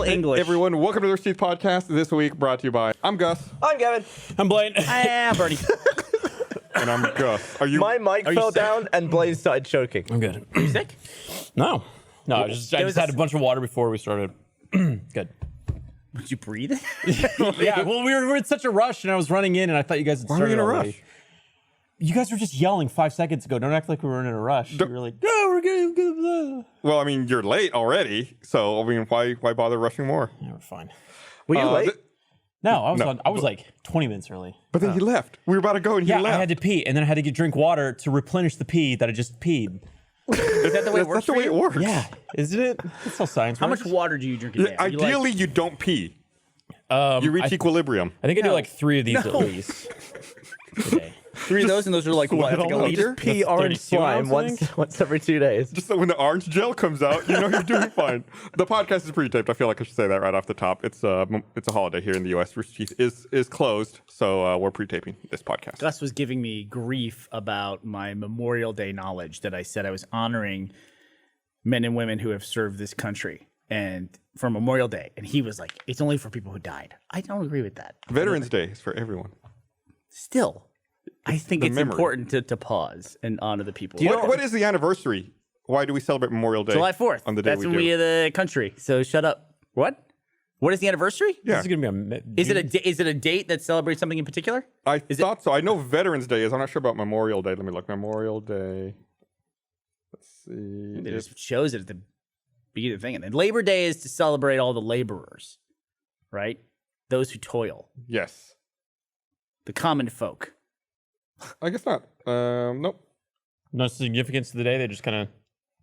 English. Everyone, welcome to the Rooster Teeth podcast. This week brought to you by I'm Gus. I'm Gavin. I'm Blaine. Ah, Bernie. And I'm Gus. Are you? My mic fell down and Blaine started choking. I'm good. Are you sick? No. I just had a bunch of water before we started. Good. Did you breathe? Yeah, well, we were in such a rush, and I was running in, and I thought you guys had Why started were you in a already. rush? You guys were just yelling 5 seconds ago. Don't act like we were in a rush. You were like, no, we're good. Well, I mean, you're late already, so I mean, why bother rushing more? Yeah, we're fine. Were you late? No, I was like 20 minutes early. But then he left. We were about to go, and he Yeah, left. I had to pee, and then I had to drink water to replenish the pee that I just peed. Is that the way it works? That's the way it works. Yeah, isn't it? That's how science How works. much water do you drink a day? Are you Ideally, you don't pee. You reach equilibrium. I think I do like 3 of these at least a day. 3 of those, and those are like what? Like a liter? Pee orange 32 slime ounces, once every 2 days. Just that when the orange gel comes out, you know you're doing fine. The podcast is pre-taped. I feel like I should say that right off the top. It's a holiday here in the U.S. Rooster Teeth is closed, so we're pre-taping this podcast. Gus was giving me grief about my Memorial Day knowledge that I said I was honoring men and women who have served this country and for Memorial Day. And he was like, it's only for people who died. I don't agree with that. Veterans Day is for everyone. Still, I think it's memory. important to pause and honor the people. What is the anniversary? Why do we celebrate Memorial Day? July 4th. On the day That's we when do. we are the country. So shut up. What? What is the anniversary? Yeah. This is gonna be Is it a date that celebrates something in particular? I thought so. I know Veterans Day is. I'm not sure about Memorial Day. Let me look. Memorial Day. Let's see. It just shows it at the beginning of the thing. And then Labor Day is to celebrate all the laborers, right? Those who toil, Yes. the common folk. I guess not. Nope. no significance to the day. They just kind of.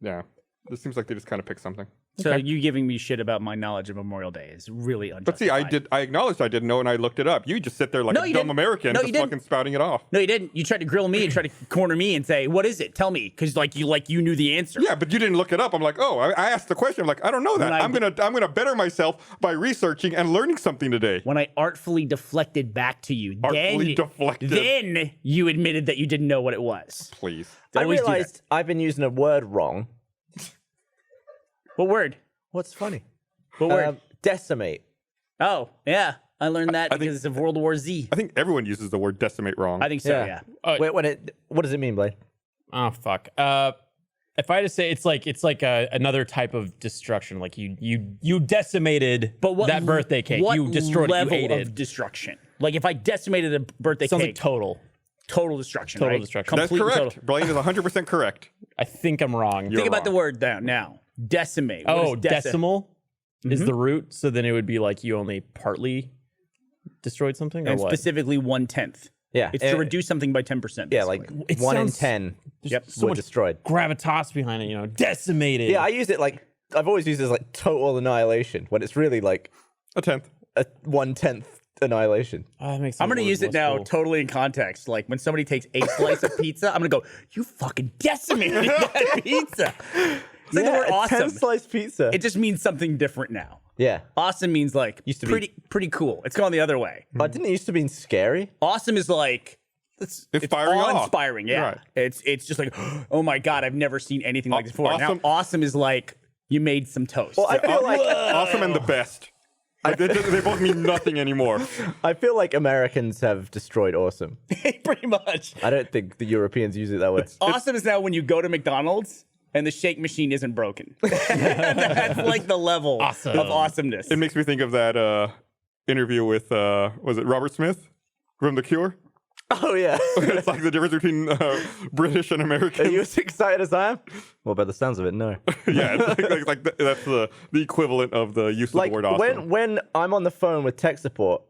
Yeah. This seems like they just kind of picked something. So you giving me shit about my knowledge of Memorial Day is really unjustified. But see, I acknowleded I didn't know, and I looked it up. You just sit there like No, a you dumb didn't. American, No, just you didn't. fucking spouting it off. No, you didn't. You tried to grill me and tried to corner me and say, "What is it? Tell me," because you knew the answer. Yeah, but you didn't look it up. I'm like, oh, I asked the question. I'm like, I don't know that. When I'm gonna better myself by researching and learning something today. When I artfully deflected back to you, Artfully deflected. then you admitted that you didn't know what it was. Please. I Always do that. realized I've been using a word wrong. What word? What's funny? What word? Decimate. Oh, yeah. I learned that I think- because it's of World War Z. I think everyone uses the word decimate wrong. I think so, yeah. What does it mean, Blaine? Oh fuck. If I had to say, it's like another type of destruction. Like you decimated that birthday cake. What You destroyed it. You level hated of it. destruction? Like if I decimated a birthday Sounds like cake, total. total destruction, Total right? destruction. That's Complete correct. total. Blaine is 100% correct. I think I'm wrong. You're Think about the wrong. word now. Decimate. What Oh, is decimal is the root. So then it would be like you only partly destroyed something, or And what? specifically 1/10. Yeah. It's to reduce something by 10%. Yeah, like basically. It 1 in sounds- 10 Yep. so were much destroyed. gravitas behind it. Decimated. Yeah, I use it like I've always used it as like total annihilation when it's really like A tenth. a 1/10 annihilation. That makes I'm the going to word use it less now cool. totally in context. Like when somebody takes a slice of pizza, I'm going to go, you fucking decimated that pizza. It's like the word a awesome. 10-slice pizza. It just means something different now. yeah. Awesome means like Used to be- pretty cool. It's gone the other way. But didn't it used to be scary? Awesome is like it's Firing off. awe-inspiring. Yeah, Right. it's just like, oh my god, I've never seen anything like this before. Awesome. Now awesome is like you made some toast. Well, I feel like Awesome and the best. Like, they both mean nothing anymore. Americans have destroyed awesome. Pretty much. I don't think the Europeans use it that way. Awesome is now when you go to McDonald's and the shake machine isn't broken. That's like the level Awesome. of awesomeness. It makes me think of that interview with, was it Robert Smith from The Cure? Oh yeah. It's like the difference between British and Are American. you as excited as I am? Well, by the sounds of it, no. Yeah, it's like that's the equivalent of the use of Like the word awesome. when I'm on the phone with tech support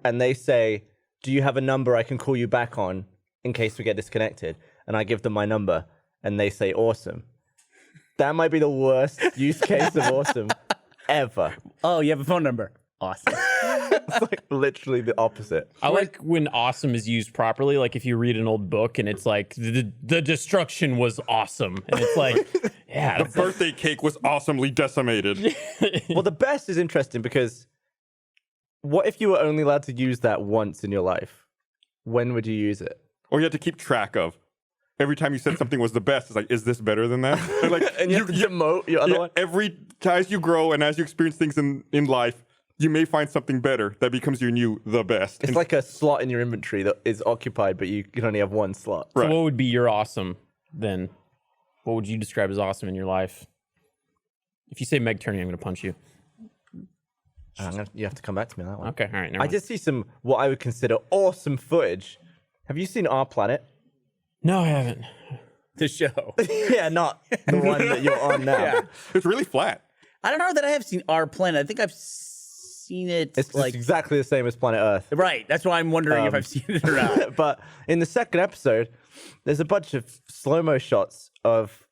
and they say, "Do you have a number I can call you back on in case we get disconnected?" and I give them my number and they say awesome. That might be the worst use case of awesome ever. Oh, you have a phone number. Awesome. It's like literally the opposite. I like when awesome is used properly. Like if you read an old book and it's like the destruction was awesome, and it's like, yeah, The birthday cake was awesomely decimated. Well, the best is interesting because what if you were only allowed to use that once in your life? When would you use it? Or you had to keep track of. every time you said something was the best, it's like, is this better than that? And like, And you have to demote your other one. every as you grow and as you experience things in life, you may find something better that becomes your new the best. It's like a slot in your inventory that is occupied, but you can only have one slot. Right. So what would be your awesome then? What would you describe as awesome in your life? If you say Meg Turney, I'm going to punch you. You have to come back to me on that one. Okay, all right. Never I mind. did see some what I would consider awesome footage. Have you seen Our Planet? No, I haven't. The show. Yeah, not the one that you're on now. Yeah. It's really flat. I don't know that I have seen Our Planet. I think I've seen it It's like exactly the same as Planet Earth. right. That's why I'm wondering if I've seen it or not. But in the second episode, there's a bunch of slow-mo shots of,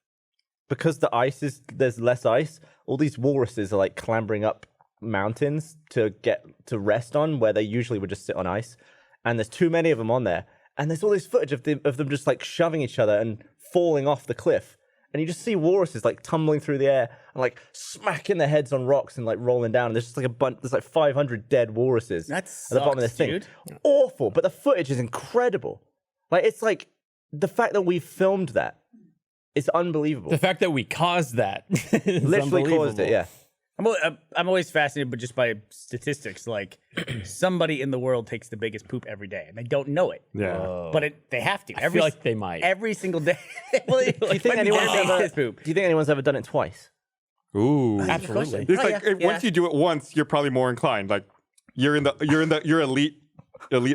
because there's less ice, all these walruses are like clambering up mountains to get to rest on where they usually would just sit on ice. And there's too many of them on there. And there's all this footage of them just like shoving each other and falling off the cliff. And you just see walruses like tumbling through the air and like smacking their heads on rocks and like rolling down. And there's just like there's like 500 dead walruses That at the bottom of this sucks, thing. dude. Awful, but the footage is incredible. Like it's like the fact that we filmed that, it's unbelievable. The fact that we caused that. is Literally caused unbelievable. it, yeah. I'm always fascinated, but just by statistics. Like somebody in the world takes the biggest poop every day, and they don't know it. Yeah. But they have to. I feel like they might. every single day. Well, Do you think anyone's ever done it twice? Ooh. Absolutely. It's Oh, like yeah, once you do it once, you're probably more inclined. Like you're elite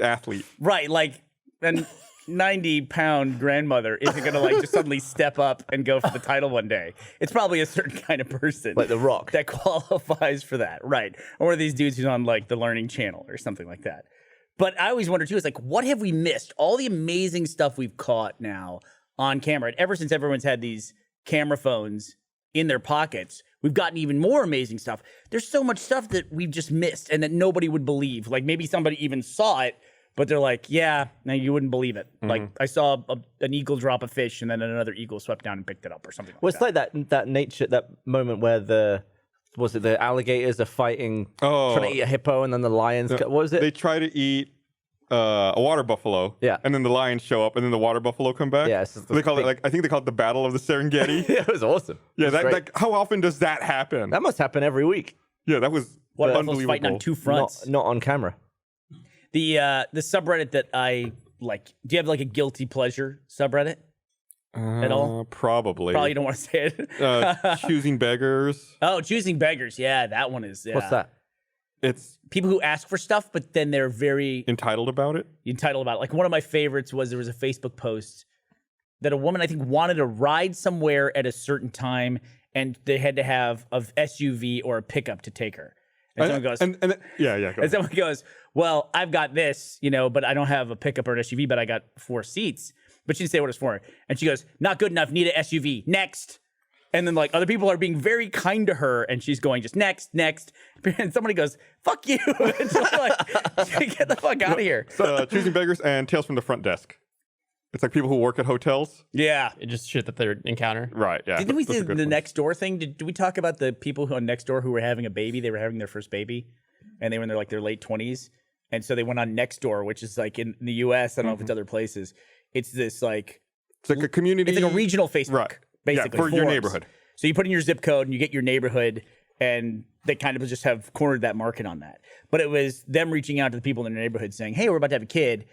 athlete. Right, like a 90-pound grandmother isn't gonna like just suddenly step up and go for the title one day. It's probably a certain kind of person, Like The Rock. that qualifies for that, right? Or these dudes who's on like the Learning Channel or something like that. But I always wonder too, is like, what have we missed? All the amazing stuff we've caught now on camera, and ever since everyone's had these camera phones in their pockets, we've gotten even more amazing stuff. There's so much stuff that we've just missed and that nobody would believe. Like maybe somebody even saw it, but they're like, yeah, no, you wouldn't believe it. Like I saw an eagle drop a fish and then another eagle swept down and picked it up or something like Well, it's that. like that moment where the alligators are fighting, trying to eat a hippo, and then the lions. What was it? They try to eat a water buffalo. Yeah. And then the lions show up, and then the water buffalo come back. Yeah, it's just They call it I think they call it the Battle of the Serengeti. It was awesome. Yeah. It was great. That how often does that happen? That must happen every week. Yeah. That was What unbelievable. fighting on two fronts. Not on camera. The subreddit that I like. Do you have like a guilty pleasure subreddit at all? Probably. Probably don't want to say it. Choosing beggars. Oh, choosing beggars. Yeah, that one is. Yeah. What's that? It's People who ask for stuff, but then they're very entitled about it. entitled about it. Like one of my favorites was there was a Facebook post that a woman I think wanted to ride somewhere at a certain time, and they had to have a SUV or a pickup to take her. And someone goes, yeah. Go and ahead. someone goes, well, I've got this, but I don't have a pickup or an SUV, but I got 4 seats. But she didn't say what it's for. And she goes, not good enough, need an SUV. Next. And then like other people are being very kind to her, and she's going just next. And somebody goes, fuck you. And she's like, get the fuck out of here. Choosing beggars and Tales from the Front Desk. It's like people who work at hotels. Yeah. It just shit that they encounter. Right. Yeah. Didn't we those are see good the ones. next door thing? Did we talk about the people who on next door who were having a baby? They were having their first baby, and they were in their late 20s, and so they went on Nextdoor, which is like in the U.S. I don't know if it's other places. It's this like It's like a community. it's like a regional Facebook, Right. basically Yeah, for your forums. neighborhood. So you put in your zip code and you get your neighborhood, and they kind of just have cornered that market on that. But it was them reaching out to the people in their neighborhood saying, "Hey, we're about to have a kid.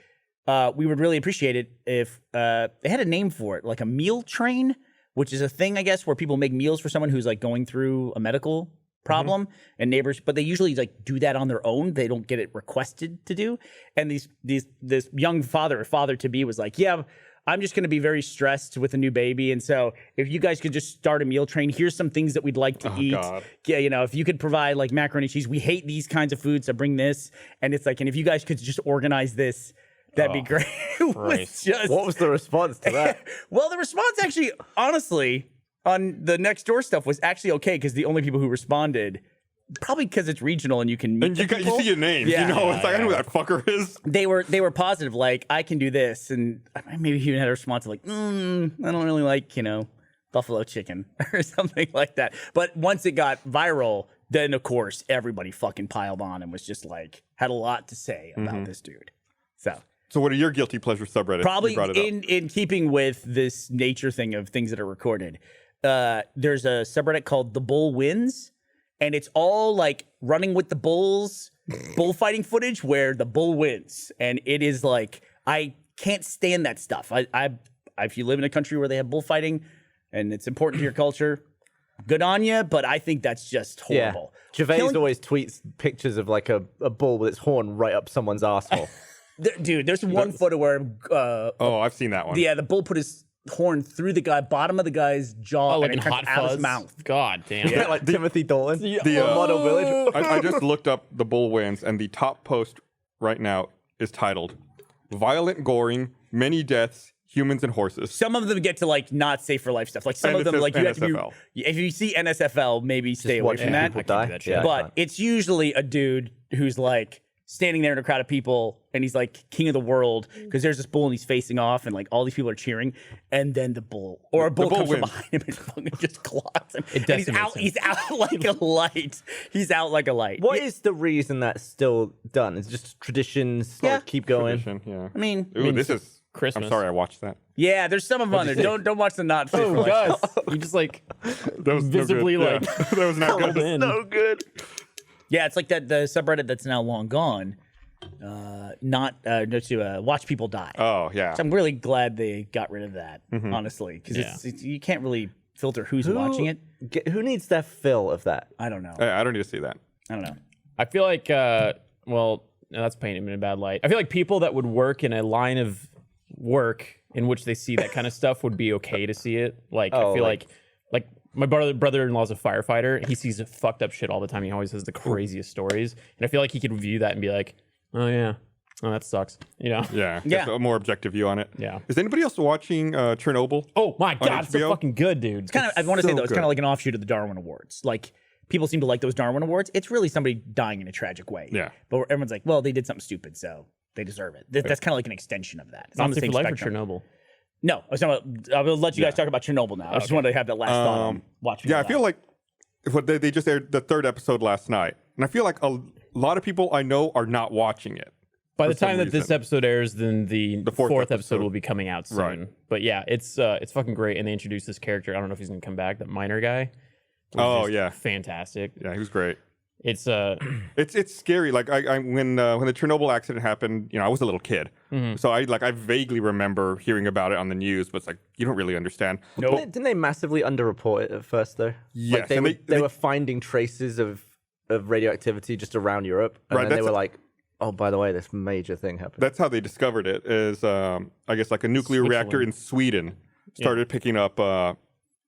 We would really appreciate it if they had a name for it, like a meal train, which is a thing, I guess, where people make meals for someone who's like going through a medical problem and neighbors, but they usually like do that on their own. They don't get it requested to do. And this young father to be was like, yeah, I'm just going to be very stressed with a new baby. And so if you guys could just start a meal train, here's some things that we'd like to eat. God. Yeah, if you could provide like macaroni and cheese, we hate these kinds of foods, so bring this. And it's like, and if you guys could just organize this, that'd be great. It was just, What was the response to that? well, the response actually, honestly, on the next door stuff was actually okay, because the only people who responded, probably because it's regional and you can meet And the you people, see your names. Yeah. It's like, I know who that fucker is. they were positive, like, I can do this, and maybe even had a response of like, I don't really like buffalo chicken or something like that. But once it got viral, then of course everybody fucking piled on and was just like, had a lot to say about this dude. So So what are your guilty pleasure subreddits? Probably You brought it up. in keeping with this nature thing of things that are recorded. There's a subreddit called The Bull Wins, and it's all like running with the bulls, bullfighting footage where the bull wins. And it is like, I can't stand that stuff. If you live in a country where they have bullfighting and it's important to your culture, good on you, but I think that's just horrible. Yeah. Gervais always tweets pictures of like a bull with its horn right up someone's asshole. Dude, there's one photo where I've seen that one. the bull put his horn through the bottom of the guy's jaw like and in it Hot comes out of his Fuzz. mouth. God damn. Yeah, like Timothy Dalton. The Model Village. I just looked up the bull wins, and the top post right now is titled "Violent Goring, Many Deaths, Humans and Horses." Some of them get to like not safe for life stuff. Like some And of it them, says like you have to NSFL. be. If you see NSFL, maybe stay away watching from that. people I can't die. do that shit. Yeah, I But can't. it's usually a dude who's like standing there in a crowd of people and he's like king of the world because there's this bull and he's facing off and like all these people are cheering and then the bull or a bull bull comes wins. from behind him and fucking just clocks him. It And he's decimates out. him. He's out like a light. He's out like a light. What is the reason that's still done? It's just traditions. Yeah. Like, keep going. Tradition, yeah. I mean, Ooh, this is Christmas. I'm sorry, I watched that. yeah, there's some of them on there. Don't watch the not fit for Oh, life. guys, you just like That was visibly no good. like Yeah. that was not pulled good. in. So good. Yeah, it's like that the subreddit that's now long gone. To watch people die. Oh yeah. So I'm really glad they got rid of that, honestly, because Yeah. you can't really filter who's watching it. Who needs their fill of that? I don't know. I don't need to see that. I don't know. I feel like, well, no, that's painting him in a bad light. I feel like people that would work in a line of work in which they see that kind of stuff would be okay to see it. Like, I feel like my brother-in-law's a firefighter. He sees fucked up shit all the time. He always has the craziest stories. And I feel like he could view that and be like, oh, yeah. Oh, that sucks. You know? Yeah. Yeah. Just a more objective view on it. Yeah. Is anybody else watching Chernobyl? Oh, my God. It's so HBO? fucking good, dude. Kind of. I want to say so though, it's kind good. of like an offshoot of the Darwin Awards. Like people seem to like those Darwin Awards. It's really somebody dying in a tragic way. Yeah. But everyone's like, well, they did something stupid, so they deserve it. That's kind of like an extension of that. It's on Not the Safe same for Life or spectrum. Chernobyl? No, I will let you guys talk about Chernobyl now. I just wanted to have that last thought on watching. Yeah, I that. feel like what they just aired the third episode last night, and I feel like a lot of people I know are not watching it. By the for some time that this reason. episode airs, then the fourth fourth episode episode will be coming out soon. Right. But yeah, it's fucking great, and they introduced this character. I don't know if he's gonna come back. That miner guy. Oh Just yeah, fantastic. yeah, he was great. It's It's scary. Like I when the Chernobyl accident happened, I was a little kid, so I vaguely remember hearing about it on the news, but it's like you don't really understand. Didn't they massively underreport it at first, though? Yes, Like they, and were, they- they were finding traces of radioactivity just around Europe. And Right, then they that's- were like, oh, by the way, this major thing happened. That's how they discovered it. Is I guess like a nuclear reactor in Sweden started picking up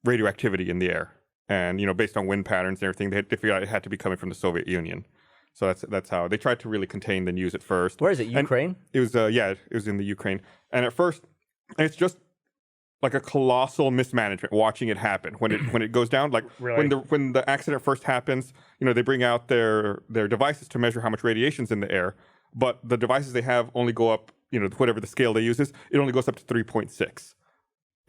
radioactivity in the air, and based on wind patterns and everything, they figured out it had to be coming from the Soviet Union. So that's how they tried to really contain the news at first. Where is it? And Ukraine? it was it was in the Ukraine, and at first, it's just like a colossal mismanagement watching it happen when it goes down. Like when the accident first happens, they bring out their devices to measure how much radiation's in the air, but the devices they have only go up, whatever the scale they use is, it only goes up to 3.6,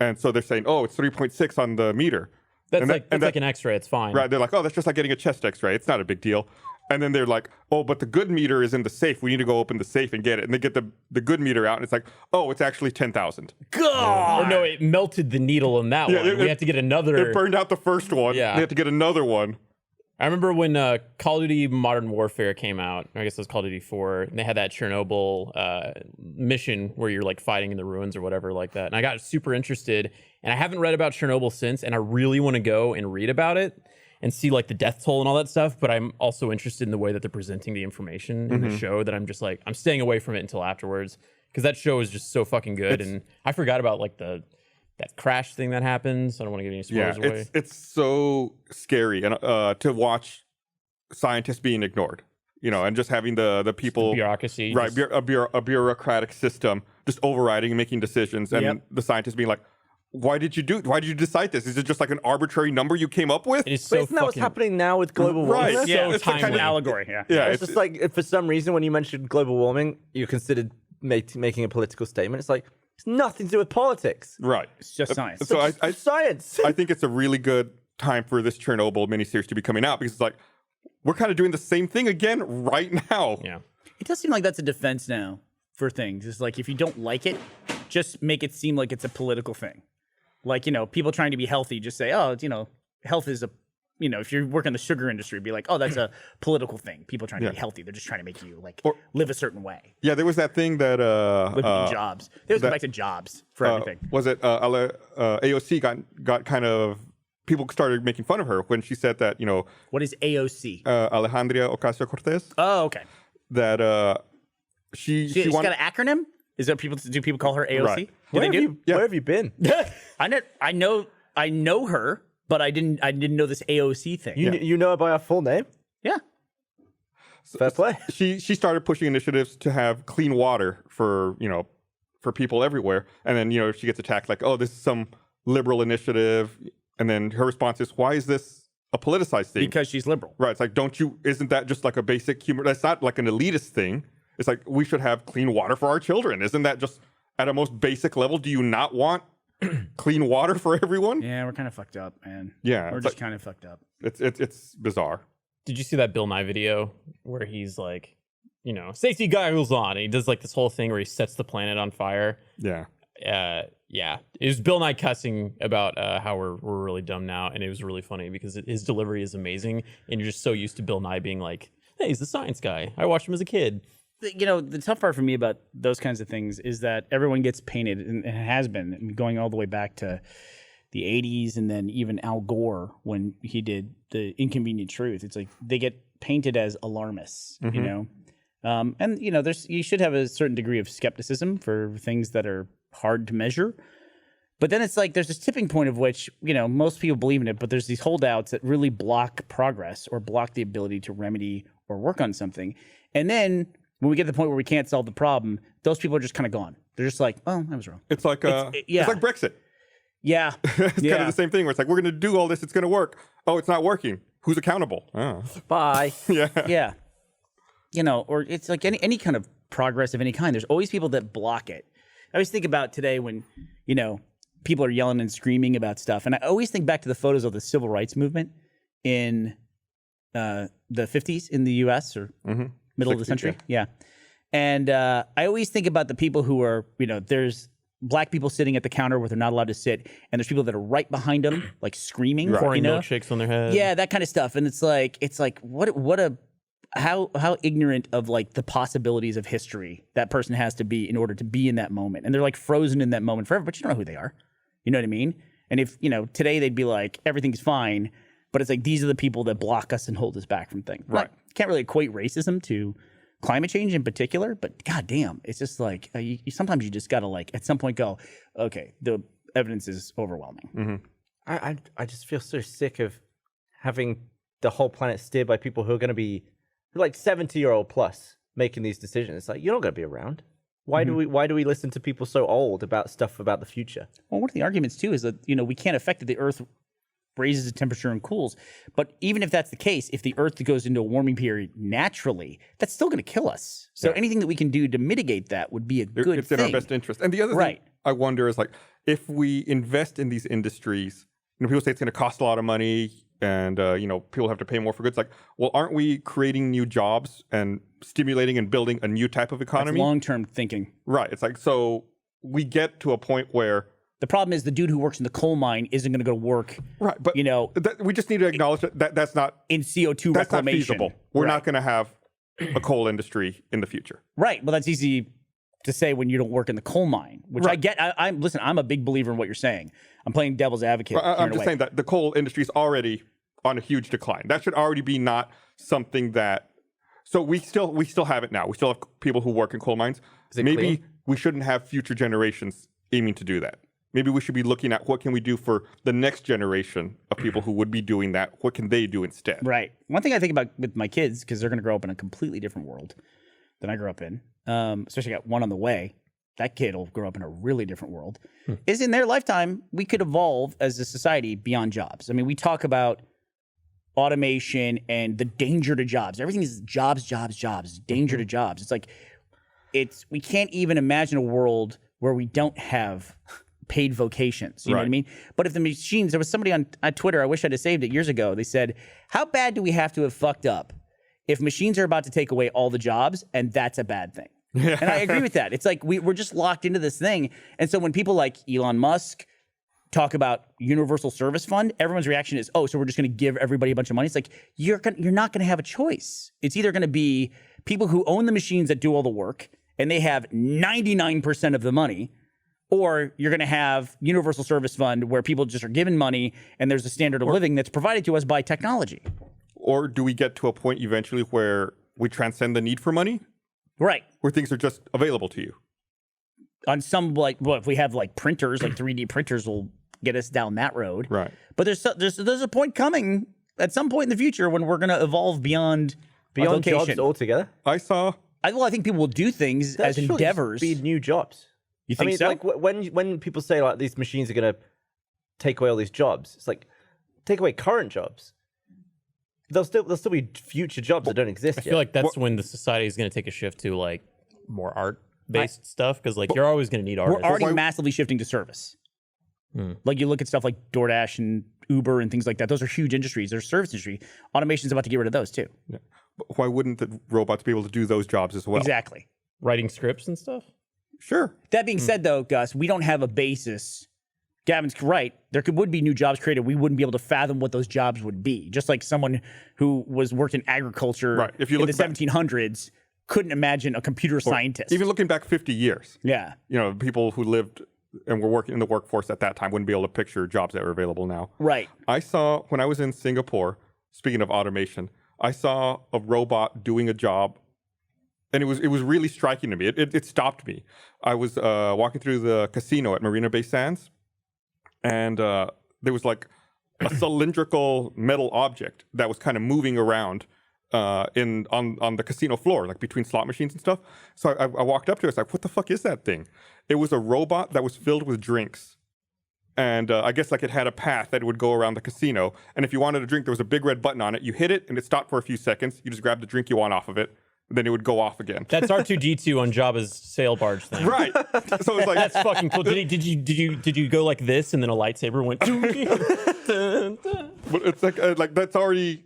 and so they're saying, oh, it's 3.6 on the meter. that's And like an X-ray. It's fine. Right, they're like, oh, that's just like getting a chest X-ray. It's not a big deal. And then they're like, oh, but the good meter is in the safe. We need to go open the safe and get it. And they get the good meter out, and it's like, oh, it's actually 10,000. Or no, it melted the needle in that one. We have to get another. It burned out the first one. Yeah. They have to get another one. I remember when Call of Duty Modern Warfare came out. I guess it was Call of Duty 4. And they had that Chernobyl mission where you're like fighting in the ruins or whatever like that. And I got super interested. And I haven't read about Chernobyl since. And I really want to go and read about it and see like the death toll and all that stuff. But I'm also interested in the way that they're presenting the information in the show, that I'm just like, I'm staying away from it until afterwards, because that show is just so fucking good. And I forgot about like that crash thing that happens. I don't want to give any spoilers away. It's so scary and to watch scientists being ignored, and just having the people, Bureaucracy. right, just- a bureaucratic system just overriding and making decisions, and the scientists being like, why did you decide this? Is it just like an arbitrary number you came up with? It is But so isn't that what's fucking happening now with global Right, warming? yeah. so It's the kind It's an timely. allegory. Yeah. Yeah, It's just like, for some reason, when you mentioned global warming, you considered making a political statement. It's like, it's nothing to do with politics. right. It's just science. So I Science. I think it's a really good time for this Chernobyl miniseries to be coming out, because it's like we're kind of doing the same thing again right now. Yeah. It does seem like that's a defense now for things. It's like if you don't like it, just make it seem like it's a political thing. Like, people trying to be healthy, just say, oh, health is a, if you work in the sugar industry, be like, oh, that's a political thing. People trying to be healthy. They're just trying to make you live a certain way. Yeah, there was that thing that jobs. They always go back to jobs for everything. Was it AOC got kind of, people started making fun of her when she said that, What is AOC? Alejandra Ocasio-Cortez. Oh, okay. That she's got an acronym? Is that do people call her AOC? Right. Where have you been? I know her, but I didn't know this AOC thing. You know her by her full name? Yeah. Fair play. She started pushing initiatives to have clean water for people everywhere, and then she gets attacked like, oh, this is some liberal initiative, and then her response is, why is this a politicized thing? Because she's liberal. Right. It's like, isn't that just like a basic human? That's not like an elitist thing. It's like, we should have clean water for our children. Isn't that just at a most basic level? Do you not want clean water for everyone? Yeah, we're kind of fucked up, man. Yeah. We're just kind of fucked up. It's bizarre. Did you see that Bill Nye video where he's like, safety goggles on, and he does like this whole thing where he sets the planet on fire? Yeah. Yeah. It was Bill Nye cussing about how we're really dumb now, and it was really funny because his delivery is amazing, and you're just so used to Bill Nye being like, hey, he's the science guy. I watched him as a kid. The tough part for me about those kinds of things is that everyone gets painted, and it has been going all the way back to the 80s, and then even Al Gore when he did The Inconvenient Truth. It's like they get painted as alarmists, and you should have a certain degree of skepticism for things that are hard to measure. But then it's like there's this tipping point of which, most people believe in it, but there's these holdouts that really block progress or block the ability to remedy or work on something. And then when we get to the point where we can't solve the problem, those people are just kind of gone. They're just like, oh, I was wrong. It's like it's like Brexit. Yeah. It's kind of the same thing where it's like, we're going to do all this. It's going to work. Oh, it's not working. Who's accountable? Oh. Bye. Yeah. Yeah. Or it's like any kind of progress of any kind. There's always people that block it. I always think about today when, people are yelling and screaming about stuff. And I always think back to the photos of the civil rights movement in the 50s in the U.S. or middle of the century. Yeah. And I always think about the people who are, there's black people sitting at the counter where they're not allowed to sit. And there's people that are right behind them, like screaming. Pouring milkshakes on their head. Yeah, that kind of stuff. And it's like how ignorant of like the possibilities of history that person has to be in order to be in that moment. And they're like frozen in that moment forever, but you don't know who they are. You know what I mean? And if, today they'd be like, everything's fine. But it's like, these are the people that block us and hold us back from things. Right. Can't really equate racism to climate change in particular, but goddamn, it's just like, sometimes you just got to like, at some point go, okay, the evidence is overwhelming. Mm-hmm. I just feel so sick of having the whole planet steered by people who are going to be like 70-year-old plus making these decisions. It's like, you're not going to be around. Why do we listen to people so old about stuff about the future? Well, one of the arguments too is that, we can't affect that the Earth raises the temperature and cools. But even if that's the case, if the Earth goes into a warming period naturally, that's still going to kill us. So anything that we can do to mitigate that would be a good thing. It's in our best interest. And the other thing I wonder is like, if we invest in these industries, people say it's going to cost a lot of money and, people have to pay more for goods. Like, well, aren't we creating new jobs and stimulating and building a new type of economy? That's long-term thinking. Right. It's like, so we get to a point where the problem is the dude who works in the coal mine isn't going to go to work. Right, but we just need to acknowledge that that's not in CO2 that's reclamation. Not feasible. We're not going to have a coal industry in the future. Right. Well, that's easy to say when you don't work in the coal mine, which I get. Listen, I'm a big believer in what you're saying. I'm playing devil's advocate. I'm just saying that the coal industry is already on a huge decline. That should already be not something that. So we still have it now. We still have people who work in coal mines. Maybe we shouldn't have future generations aiming to do that. Maybe we should be looking at what can we do for the next generation of people who would be doing that. What can they do instead? Right. One thing I think about with my kids, because they're going to grow up in a completely different world than I grew up in, especially got one on the way. That kid will grow up in a really different world. Is in their lifetime, we could evolve as a society beyond jobs. I mean, we talk about automation and the danger to jobs. Everything is jobs, danger to jobs. It's like, we can't even imagine a world where we don't have paid vocations. You know what I mean? But if the machines, there was somebody on Twitter, I wish I'd have saved it years ago. They said, how bad do we have to have fucked up if machines are about to take away all the jobs and that's a bad thing? And I agree with that. It's like we're just locked into this thing. And so when people like Elon Musk talk about universal service fund, everyone's reaction is, oh, so we're just going to give everybody a bunch of money. It's like, you're not going to have a choice. It's either going to be people who own the machines that do all the work and they have 99% of the money, or you're going to have universal service fund where people just are given money and there's a standard of living that's provided to us by technology. Or do we get to a point eventually where we transcend the need for money? Right. Where things are just available to you? On some, like, well, if we have like printers, like 3D printers will get us down that road. Right. But there's a point coming at some point in the future when we're going to evolve beyond Beyond location. jobs altogether. I think people will do things as Surely endeavors. be new jobs. You think so? Like when people say like these machines are going to take away all these jobs, it's like take away current jobs. There'll still be future jobs that don't exist I yet. feel like that's when the society is going to take a shift to like more art-based stuff, because like you're always going to need artists. We're already massively shifting to service. Like you look at stuff like DoorDash and Uber and things like that. Those are huge industries. They're service industry. Automation's about to get rid of those too. yeah. But why wouldn't the robots be able to do those jobs as well? Exactly. Writing scripts and stuff. Sure. That being said, though, Gus, we don't have a basis. Gavin's right. There would be new jobs created. We wouldn't be able to fathom what those jobs would be. Just like someone who worked in agriculture Right. If you in look the back- 1700s couldn't imagine a computer scientist. Even looking back 50 years, yeah. People who lived and were working in the workforce at that time wouldn't be able to picture jobs that are available now. Right. I saw, when I was in Singapore, speaking of automation, I saw a robot doing a job, and it was really striking to me. It stopped me. I was walking through the casino at Marina Bay Sands, and there was like a cylindrical metal object that was kind of moving around on the casino floor, like between slot machines and stuff. So I walked up to it. I was like, what the fuck is that thing? It was a robot that was filled with drinks. And I guess like it had a path that would go around the casino. And if you wanted a drink, there was a big red button on it. You hit it and it stopped for a few seconds. You just grab the drink you want off of it. Then it would go off again. That's R2D2 on Jabba's sail barge thing. Right. So it's like That's fucking cool. Did you go like this and then a lightsaber went? but it's like that's already.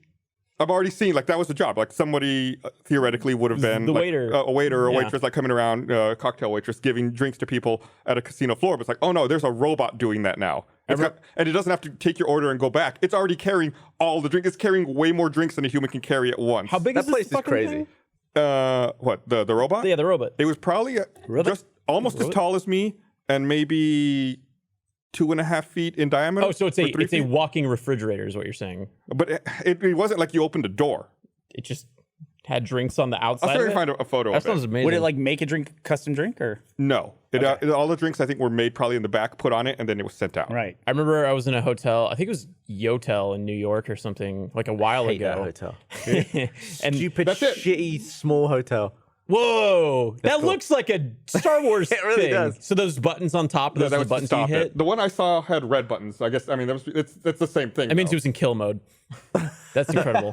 I've already seen like that was the job. Like somebody theoretically would have been the like, waiter. a waiter or a Yeah. waitress like coming around, cocktail waitress giving drinks to people at a casino floor. But it's like, oh no, there's a robot doing that now. And it doesn't have to take your order and go back. It's already carrying all the drinks. It's carrying way more drinks than a human can carry at once. How big That is this place is fucking crazy. thing? What the robot? Yeah, the robot. It was probably just almost as tall as me and maybe 2.5 feet in diameter. Oh, so it's or a 3 feet. walking refrigerator is what you're saying. But it wasn't like you opened a door. It just had drinks on the I'll outside. try of to it? find a photo That of sounds it. amazing. Would it like make a custom drink or? No, all the drinks I think were made probably in the back, put on it, and then it was sent out. Right. I remember I was in a hotel. I think it was Yotel in New York or something like a while Hate that ago. hotel. And Stupid, That's it. shitty, small hotel. whoa, that cool. looks like a Star Wars It really thing. does. So those buttons on top of those That are the was to buttons you stop hit. it. The one I saw had red buttons. I guess it's the same thing. That means though. it was in kill mode. That's incredible.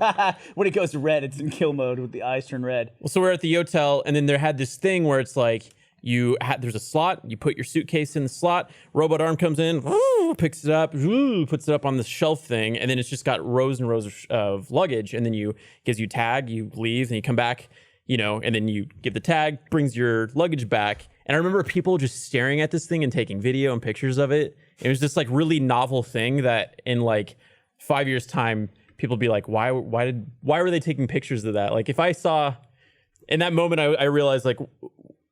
When it goes red, it's in kill mode with the eyes turn red. Well, so we're at the Yotel, and then there had this thing where it's like there's a slot, you put your suitcase in the slot, robot arm comes in, picks it up, puts it up on the shelf thing, and then it's just got rows and rows of luggage, and then gives you tag, you leave, and you come back, and then you give the tag, brings your luggage back. And I remember people just staring at this thing and taking video and pictures of it. It was this like really novel thing that in like 5 years' time, people be like, why were they taking pictures of that? Like if I saw in that moment, I realized like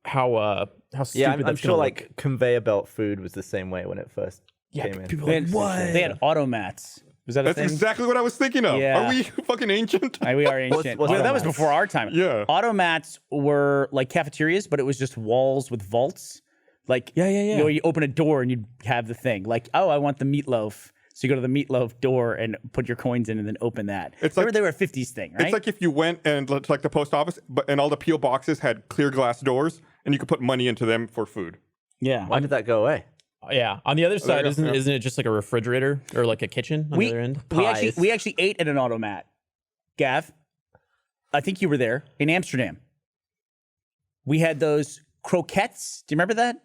how stupid Yeah, I'm that's sure gonna like look. conveyor belt food was the same way when it first came in. people They are like, had, what? they had automats. Was that a That's thing? exactly what I was thinking of. Yeah. Are we fucking ancient? We are ancient. what's Well, that was automats? before our time. Yeah. Automats were like cafeterias, but it was just walls with vaults. Like, Yeah. you open a door and you'd have the thing. Like, oh, I want the meatloaf. So you go to the meatloaf door and put your coins in and then open that. It's like- they were a 50s thing, right? It's like if you went and to like the post office, and all the PO boxes had clear glass doors, and you could put money into them for food. yeah. Why did that go away? Yeah. On the other side, you go. isn't it just like a refrigerator or like a kitchen on the other end? We actually ate at an automat. Gav, I think you were there in Amsterdam. We had those croquettes. Do you remember that?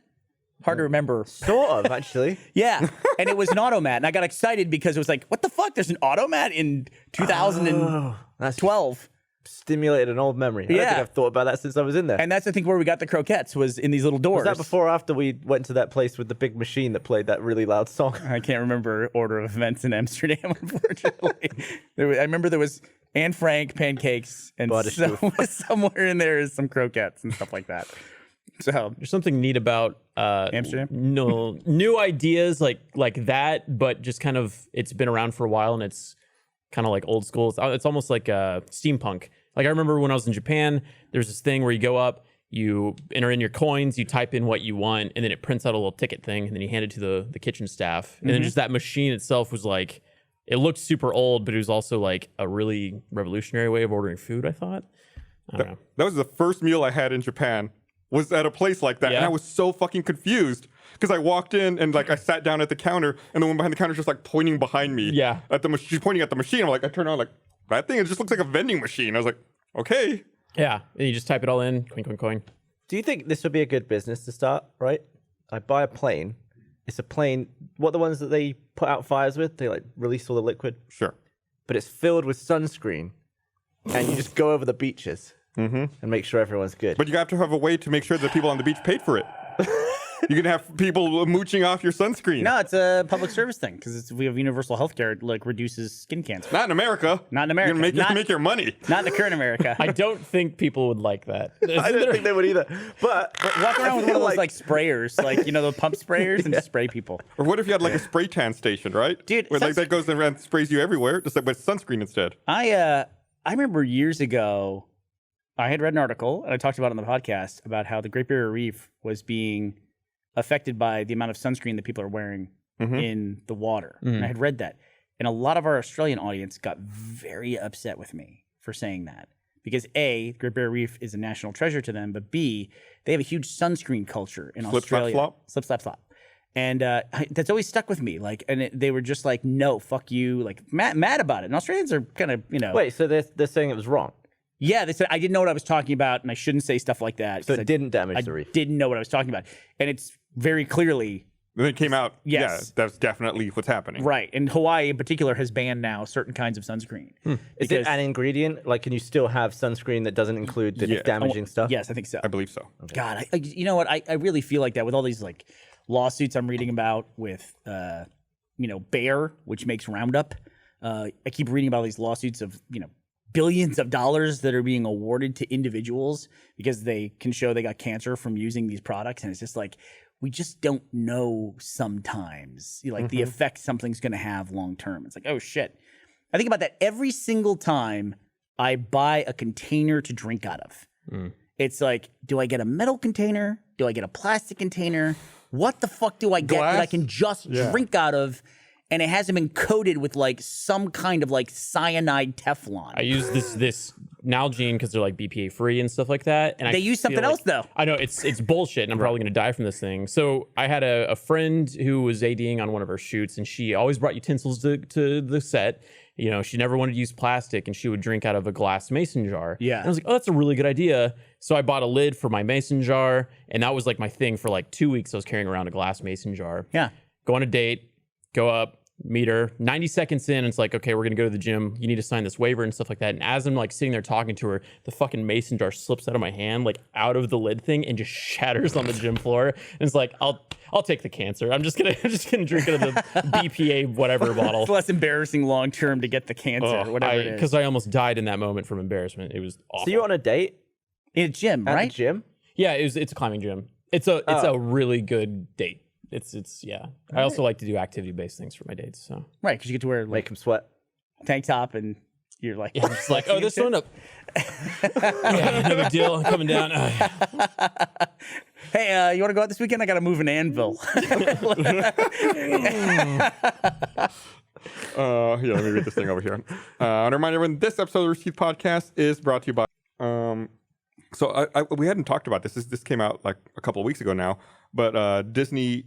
Hard to remember. Sort of, actually. Yeah, and it was an automat, and I got excited because it was like, what the fuck? There's an automat in 2012. Oh, that's stimulated an old memory. I don't think I've thought about that since I was in there. And that's, I think, where we got the croquettes was in these little doors. Was that before or after we went to that place with the big machine that played that really loud song? I can't remember order of events in Amsterdam, unfortunately. I remember there was Anne Frank pancakes, and somewhere in there is some croquettes and stuff like that. So there's something neat about Amsterdam. No new ideas like that, but just kind of it's been around for a while and it's kind of like old school. It's almost like steampunk. Like I remember when I was in Japan, there's this thing where you go up, you enter in your coins, you type in what you want, and then it prints out a little ticket thing, and then you hand it to the kitchen staff. And then just that machine itself was like, it looked super old, but it was also like a really revolutionary way of ordering food, I thought. I don't know. That was the first meal I had in Japan, was at a place like that. Yeah. And I was so fucking confused because I walked in and like I sat down at the counter, and the one behind the counter was just like pointing behind me. Yeah. At the she's pointing at the machine. I'm like, I turned on like, that thing, it just looks like a vending machine. I was like, okay. Yeah, and you just type it all in, coin, coin, coin. Do you think this would be a good business to start, right? I buy a plane. It's a plane, what the ones that they put out fires with? They like release all the liquid. Sure. But it's filled with sunscreen. And you just go over the beaches and make sure everyone's good. But you have to have a way to make sure that people on the beach paid for it. You can have people mooching off your sunscreen. No, it's a public service thing because we have universal health care. It like reduces skin cancer. Not in America. Not in America. You're gonna make your money. Not in the current America. I don't think people would like that. I don't think they would either. But Walk around with one of those like sprayers, like the pump sprayers, and just spray people. Or what if you had like a spray tan station, right? Dude, where like that goes and sprays you everywhere, just like with sunscreen instead. I remember years ago, I had read an article and I talked about it on the podcast about how the Great Barrier Reef was being affected by the amount of sunscreen that people are wearing in the water. And I had read that. And a lot of our Australian audience got very upset with me for saying that. Because A, Great Barrier Reef is a national treasure to them, but B, they have a huge sunscreen culture in Australia. Slip, slap, slop. And that's always stuck with me. Like, and they were just like, no, fuck you. Like, mad about it. And Australians are kind of, Wait, so they're saying it was wrong? Yeah, they said I didn't know what I was talking about, and I shouldn't say stuff like that. So it didn't damage the reef. I didn't know what I was talking about. And it's very clearly... Then it came out, yes. Yeah, that's definitely what's happening. Right. And Hawaii in particular has banned now certain kinds of sunscreen. Is it an ingredient? Like, can you still have sunscreen that doesn't include the damaging stuff? Yes, I think so. I believe so. Okay. God, you know what? I really feel like that with all these like lawsuits I'm reading about with, Bayer, which makes Roundup. I keep reading about these lawsuits of, billions of dollars that are being awarded to individuals because they can show they got cancer from using these products. And it's just like, we just don't know sometimes, like the effect something's going to have long term. It's like, oh shit. I think about that every single time I buy a container to drink out of. It's like, do I get a metal container? Do I get a plastic container? What the fuck do I get that I can just drink out of? And it hasn't been coated with like some kind of like cyanide Teflon. I use this Nalgene because they're like BPA free and stuff like that. And they use something else though. I know it's bullshit, and I'm probably gonna die from this thing. So I had a friend who was ADing on one of her shoots, and she always brought utensils to the set. She never wanted to use plastic, and she would drink out of a glass mason jar. Yeah. And I was like, oh, that's a really good idea. So I bought a lid for my mason jar, and that was like my thing for like 2 weeks. I was carrying around a glass mason jar. Yeah. Go on a date, go up, meet her. 90 seconds in, it's like, okay, we're gonna go to the gym. You need to sign this waiver and stuff like that. And as I'm like sitting there talking to her, the fucking mason jar slips out of my hand, like out of the lid thing, and just shatters on the gym floor. And it's like, I'll take the cancer. I'm just gonna drink out of the BPA whatever bottle. It's less embarrassing long term to get the cancer, whatever it is. Because I almost died in that moment from embarrassment. It was awful. So you're on a date in a gym, at right? the gym? Yeah, it's a climbing gym. It's a really good date. It's I also like to do activity-based things for my dates. So right, because you get to wear Make like them sweat. tank top and you're like, I'm just like, oh, this one up. Yeah, no big deal. I'm coming down. Hey, you want to go out this weekend? I got to move an anvil. Let me read this thing over here. And remind everyone, this episode of the Rooster Teeth podcast is brought to you by. So we hadn't talked about this. This came out like a couple of weeks ago now, but Disney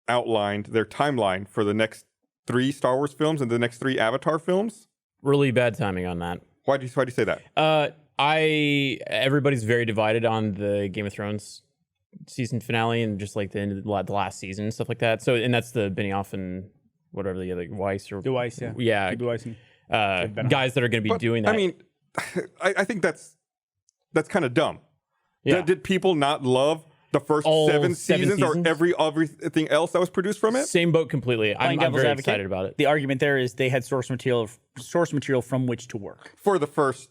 outlined their timeline for the next 3 Star Wars films and the next 3 Avatar films. Really bad timing on that. Why do you say that? Everybody's very divided on the Game of Thrones season finale and just like the end of the last season and stuff like that. So, and that's the Benioff and whatever the other Weiss or Weiss, yeah, Weiss and guys that are going to be doing that. I mean, I think that's kind of dumb. Yeah. Did people not love the first All 7 7 seasons or seasons? everything else that was produced from it? Same boat completely. I'm devil's very advocate, excited about it. The argument there is they had source material from which to work. For the first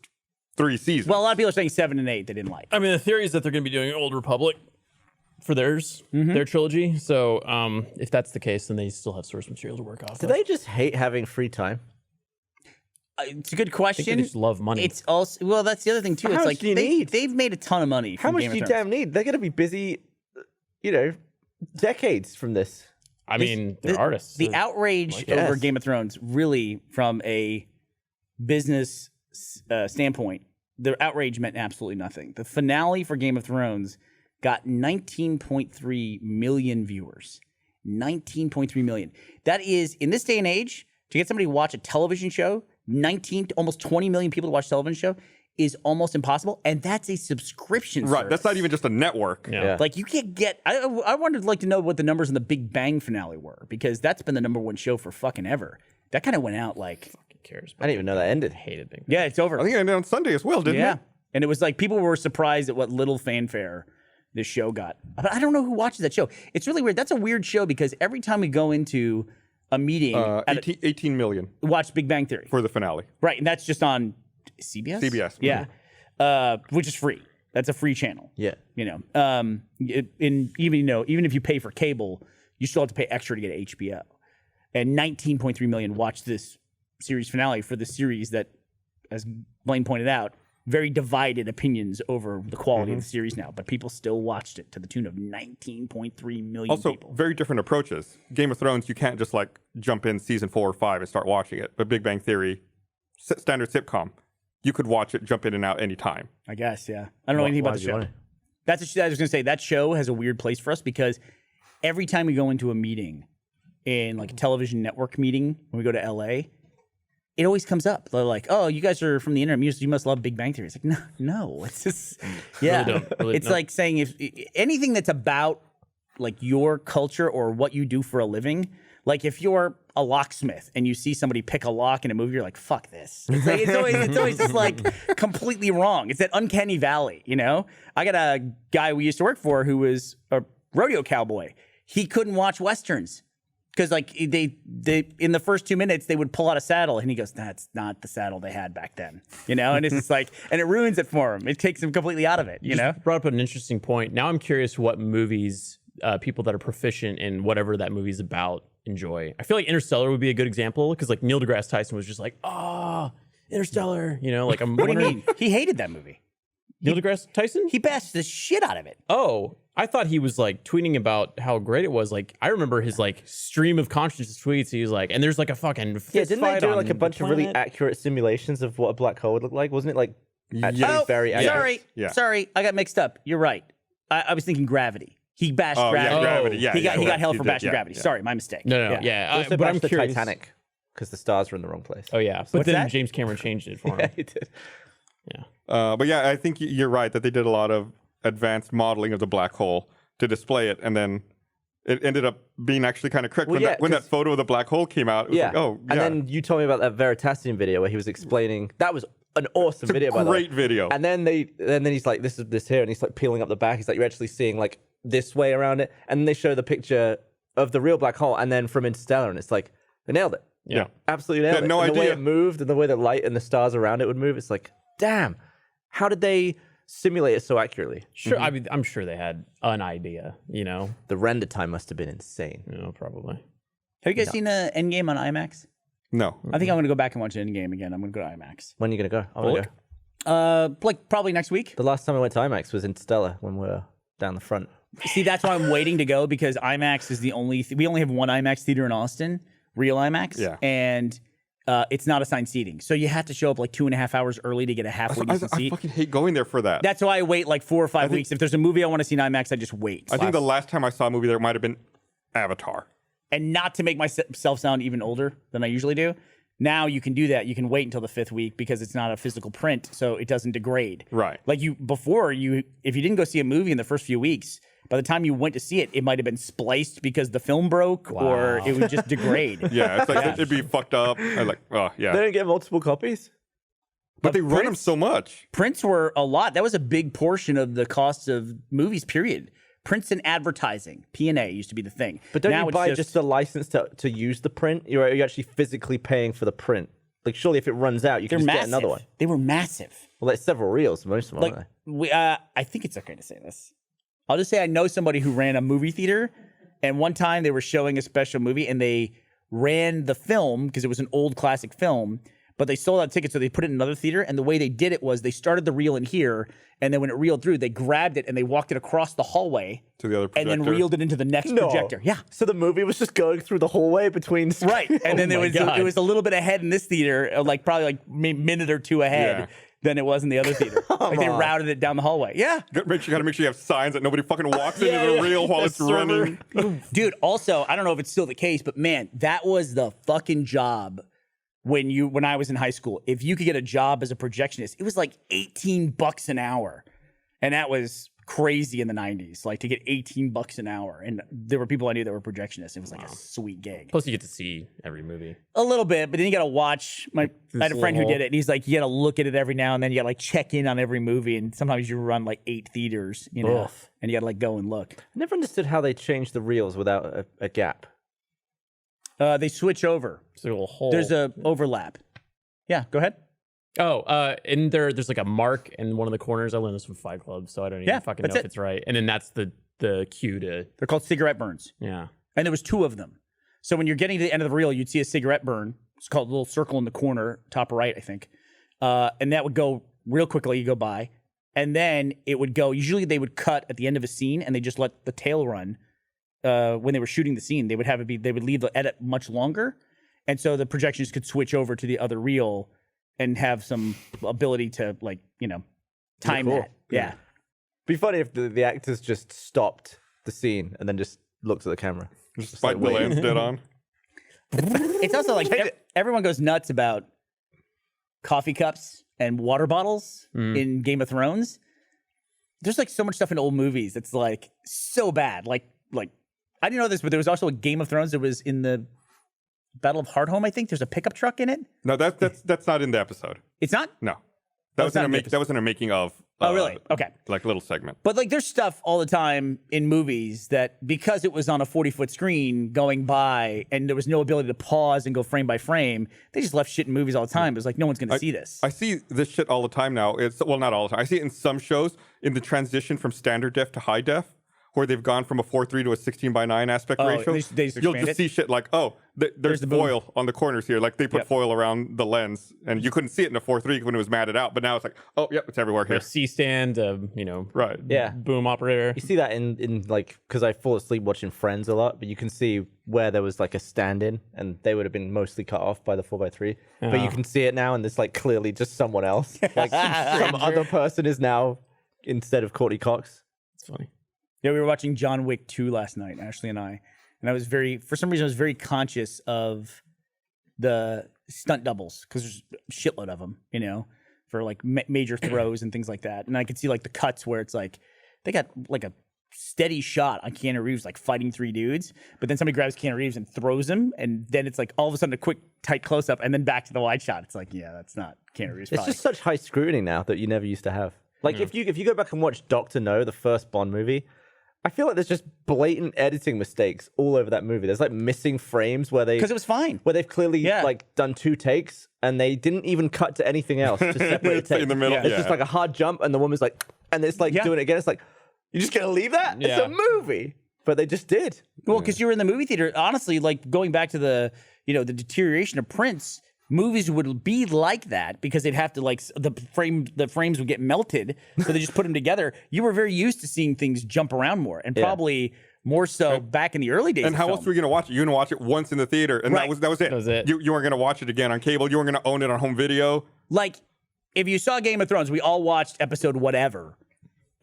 3 seasons. Well, a lot of people are saying 7 and 8 they didn't like. I mean, the theory is that they're going to be doing Old Republic for their trilogy. So if that's the case, then they still have source material to work off Do of. they just hate having free time? It's a good I think question. they just love money. It's also that's the other thing too. How It's much like do you need? they've made a ton of money. How from much Game do of you Thrones. damn need? They're going to be busy, decades from this. I mean, they're artists. The so- outrage Like, over yes. Game of Thrones, really, from a business standpoint, the outrage meant absolutely nothing. The finale for Game of Thrones got 19.3 million viewers. 19.3 million. That is, in this day and age, to get somebody to watch a television show, almost 20 million people to watch a television show, is almost impossible. And that's a subscription right. service. That's not even just a network. Yeah. Like, you can't get... I wanted like to know what the numbers in the Big Bang finale were, because that's been the #1 show for fucking ever. That kind of went out like... Fucking cares. I didn't even know that ended. Hated Big Bang. Yeah, it's over. I think it ended on Sunday as well, didn't Yeah. it? And it was like people were surprised at what little fanfare this show got. But I don't know who watches that show. It's really weird. That's a weird show because every time we go into a meeting, 18 million watch Big Bang Theory. for the finale. Right. And that's just on CBS? CBS, Yeah. Which is free. That's a free channel. Yeah. You know, even if you pay for cable, you still have to pay extra to get HBO. And 19.3 million watched this series finale for the series that, as Blaine pointed out, very divided opinions over the quality of the series now, but people still watched it to the tune of 19.3 million Also, people. very different approaches. Game of Thrones, you can't just like jump in season 4 or 5 and start watching it. But Big Bang Theory, standard sitcom, you could watch it, jump in and out anytime. I guess, yeah. I don't know anything Why about the did you show. want it? I was going to say that show has a weird place for us because every time we go into a meeting, in like a television network meeting when we go to LA, it always comes up. They're like, "Oh, you guys are from the internet. You must love Big Bang Theory." It's like, no. It's just, yeah. Really It's don't. like saying if anything that's about like your culture or what you do for a living. Like if you're a locksmith and you see somebody pick a lock in a movie, you're like, "Fuck this." It's, like, it's always just like completely wrong. It's that uncanny valley, you know. I got a guy we used to work for who was a rodeo cowboy. He couldn't watch westerns. Because like they in the first 2 minutes they would pull out a saddle and he goes, "That's not the saddle they had back then," you know. And it's just like, and it ruins it for him. It takes him completely out of it, you know. Brought up an interesting point. Now I'm curious what movies people that are proficient in whatever that movie's about enjoy. I feel like Interstellar would be a good example because like Neil deGrasse Tyson was just like, Interstellar, you know. Like I'm What do you wondering, mean? He hated that movie. Neil deGrasse Tyson? He bashed the shit out of it. Oh, I thought he was like tweeting about how great it was. Like I remember his like stream of consciousness tweets. He was like, and there's like a fucking fist Yeah, didn't they fight do on like a the bunch of really planet. accurate simulations of what a black hole would look like? Wasn't it like actually very accurate? Sorry, I got mixed up. You're right. I was thinking Gravity. He bashed Oh, Gravity. yeah, Gravity. Yeah, he got correct. held He for did, bashing yeah, Gravity. yeah. Sorry, my mistake. No, They also but I'm bashed the curious. Titanic because the stars were in the wrong place. Oh yeah, but What's then that? James Cameron changed it for him. Yeah, he did. But yeah, I think you're right that they did a lot of advanced modeling of the black hole to display it, and then it ended up being actually kind of correct. Well, when that 'cause- photo of the black hole came out, it was Yeah. like, oh, yeah. And then you told me about that Veritasium video where he was explaining. That was an awesome it's a video, by the way. great video. And then he's like, "This is this here," and he's like peeling up the back. He's like, "You're actually seeing like this way around it." And then they show the picture of the real black hole, and then from Interstellar, and it's like they nailed it. yeah. Absolutely nailed Yeah, it. no and the way idea. it moved, and the way the light and the stars around it would move. It's like, damn, how did they simulate it so accurately? Sure, I mean, I'm sure they had an idea. You know, The render time must have been insane. probably. Have you guys seen Endgame on IMAX? No. I think I'm going to go back and watch Endgame again. I'm going to go to IMAX. When are you gonna go? I want to go. Like probably next week. The last time I went to IMAX was Interstellar when we were down the front. See, that's why I'm waiting to go because IMAX is the only. We only have one IMAX theater in Austin, real IMAX, Yeah. and it's not assigned seating, so you have to show up like 2.5 hours early to get a halfway decent I seat. fucking hate going there for that. That's why I wait like 4 or 5 weeks. If there's a movie I want to see in IMAX, I just wait. I think the last time I saw a movie there might have been Avatar. And not to make myself sound even older than I usually do, now you can do that. You can wait until the 5th week because it's not a physical print, so it doesn't degrade. Right. Like if you didn't go see a movie in the first few weeks, by the time you went to see it, it might have been spliced because the film broke or it would just degrade. Yeah, it's like it'd be fucked up. I like, oh yeah. They didn't get multiple copies. But they run them so much. Prints were a lot. That was a big portion of the cost of movies, period. Prints and advertising, P&A used to be the thing. But don't now you it's buy just a license to use the print? You're actually physically paying for the print. Like, surely if it runs out, you can just get another one. They were massive. Well, it's several reels, most of them, Like aren't I think it's okay to say this. I'll just say I know somebody who ran a movie theater, and one time they were showing a special movie, and they ran the film because it was an old classic film. But they sold out tickets, so they put it in another theater. And the way they did it was they started the reel in here, and then when it reeled through, they grabbed it and they walked it across the hallway to the other projector. and then reeled it into the next projector. Yeah. So the movie was just going through the hallway between Right. And then it was a little bit ahead in this theater, like probably like a minute or two ahead than it was in the other theater. Like they routed it down the hallway. Yeah. You gotta make sure you have signs that nobody fucking walks into the reel while it's running. Dude, also, I don't know if it's still the case, but man, that was the fucking job. When I was in high school, if you could get a job as a projectionist, it was like $18 an hour. And that was crazy in the 90s, like to get $18 an hour. And there were people I knew that were projectionists. It was like a sweet gig. Plus, you get to see every movie. A little bit, but then you got to watch. I had a friend who did it, and he's like, you got to look at it every now and then. You got to like check in on every movie. And sometimes you run like 8 theaters, you know, and you got to like go and look. I never understood how they changed the reels without a gap. They switch over. There's a overlap. Yeah, go ahead. Oh, and there's like a mark in one of the corners. I learned this from Fight Club, so I don't even fucking know if it's right. And then that's the cue to. They're called cigarette burns. Yeah. And there was 2 of them. So when you're getting to the end of the reel, you'd see a cigarette burn. It's called a little circle in the corner, top right, I think. And that would go real quickly. You go by, and then it would go. Usually they would cut at the end of a scene, and they just let the tail run. When they were shooting the scene, they would leave the edit much longer. And so the projections could switch over to the other reel and have some ability to like, you know, time that. Yeah. Be funny if the actors just stopped the scene and then just looked at the camera. Just spike the lens dead on. It's also like everyone goes nuts about coffee cups and water bottles in Game of Thrones. There's like so much stuff in old movies that's like so bad. Like I didn't know this, but there was also a Game of Thrones that was in the Battle of Hardhome, I think. There's a pickup truck in it. No, that's not in the episode. It's not? No. That was in a making of. Oh, really? Okay. Like little segment. But like there's stuff all the time in movies that because it was on a 40-foot screen going by and there was no ability to pause and go frame by frame, they just left shit in movies all the time. It was like, no one's going to see this. I see this shit all the time now. Not all the time. I see it in some shows in the transition from standard def to high def, where they've gone from a 4:3 to a 16:9 aspect ratio. You'll just see shit like, there's the foil on the corners here. Like they put foil around the lens, and you couldn't see it in a 4:3 when it was matted out. But now it's like, it's everywhere here. A C-stand, right? Yeah, boom operator. You see that in like, because I fall asleep watching Friends a lot, but you can see where there was like a stand-in, and they would have been mostly cut off by the 4:3. But you can see it now, and it's like clearly just someone else. Like some other person is now instead of Courtney Cox. It's funny. Yeah, we were watching John Wick 2 last night, Ashley and I. And I was for some reason, I was very conscious of the stunt doubles because there's a shitload of them, you know, for like major throws and things like that. And I could see like the cuts where it's like, they got like a steady shot on Keanu Reeves, like fighting 3 dudes. But then somebody grabs Keanu Reeves and throws him. And then it's like all of a sudden a quick, tight close up and then back to the wide shot. It's like, yeah, that's not Keanu Reeves. It's just such high scrutiny now that you never used to have. Like if you go back and watch Dr. No, the first Bond movie, I feel like there's just blatant editing mistakes all over that movie. There's like missing frames where because it was fine. Where they've clearly like done 2 takes and they didn't even cut to anything else to separate the take. In the middle. It's just like a hard jump and the woman's like, and it's like doing it again. It's like, you're just gonna leave that? It's a movie. But they just did. Well, because you were in the movie theater. Honestly, like going back to the deterioration of prints, movies would be like that because they'd have to like the frames would get melted, so they just put them together. You were very used to seeing things jump around more, and probably more so back in the early days. And how else were you gonna watch it? You're gonna watch it once in the theater, and that was it. That was it. You weren't gonna watch it again on cable. You weren't gonna own it on home video. Like if you saw Game of Thrones, we all watched episode whatever,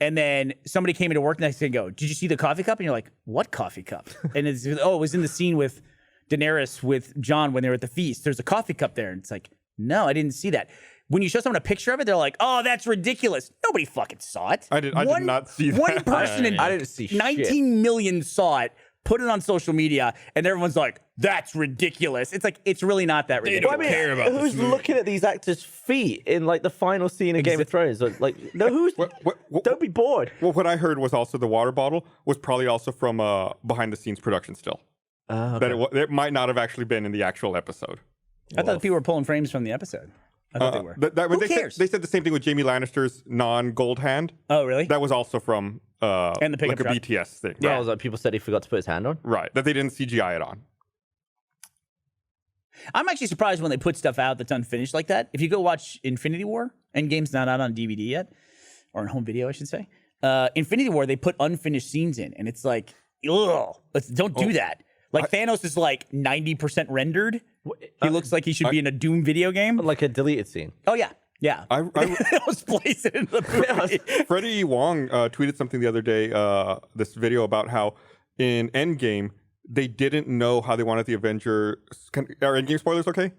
and then somebody came into work next day and go, "Did you see the coffee cup?" And you're like, "What coffee cup?" And it was in the scene with Daenerys with Jon when they were at the feast. There's a coffee cup there. And it's like, no, I didn't see that. When you show someone a picture of it, they're like, oh, that's ridiculous. Nobody fucking saw it. I did not see that. One person I didn't see 19 shit. million saw it put it on social media, and everyone's like, "That's ridiculous." It's like it's really not that ridiculous. don't care about this who's movie. looking at these actors' feet in like the final scene of Game of Thrones? Like, no, who's? Don't be bored. Well, what I heard was also the water bottle was probably also from behind the scenes production still. Okay. That it might not have actually been in the actual episode. I thought people were pulling frames from the episode. I thought they were. Who cares? They said the same thing with Jamie Lannister's non-gold hand. Oh, really? That was also from And the pickup like a truck. BTS thing. Yeah, I was like, people said he forgot to put his hand on. Right. That they didn't CGI it on. I'm actually surprised when they put stuff out that's unfinished like that. If you go watch Infinity War, Endgame's not out on DVD yet, or on home video, I should say. Infinity War, they put unfinished scenes in, and it's like, ugh, don't do that. Like Thanos is like 90% rendered. He looks like he should be in a Doom video game. Like a deleted scene. Oh yeah, yeah. I was placing in the movie. Freddie Wong tweeted something the other day, this video about how in Endgame, they didn't know how they wanted the Avengers. Are Endgame spoilers okay?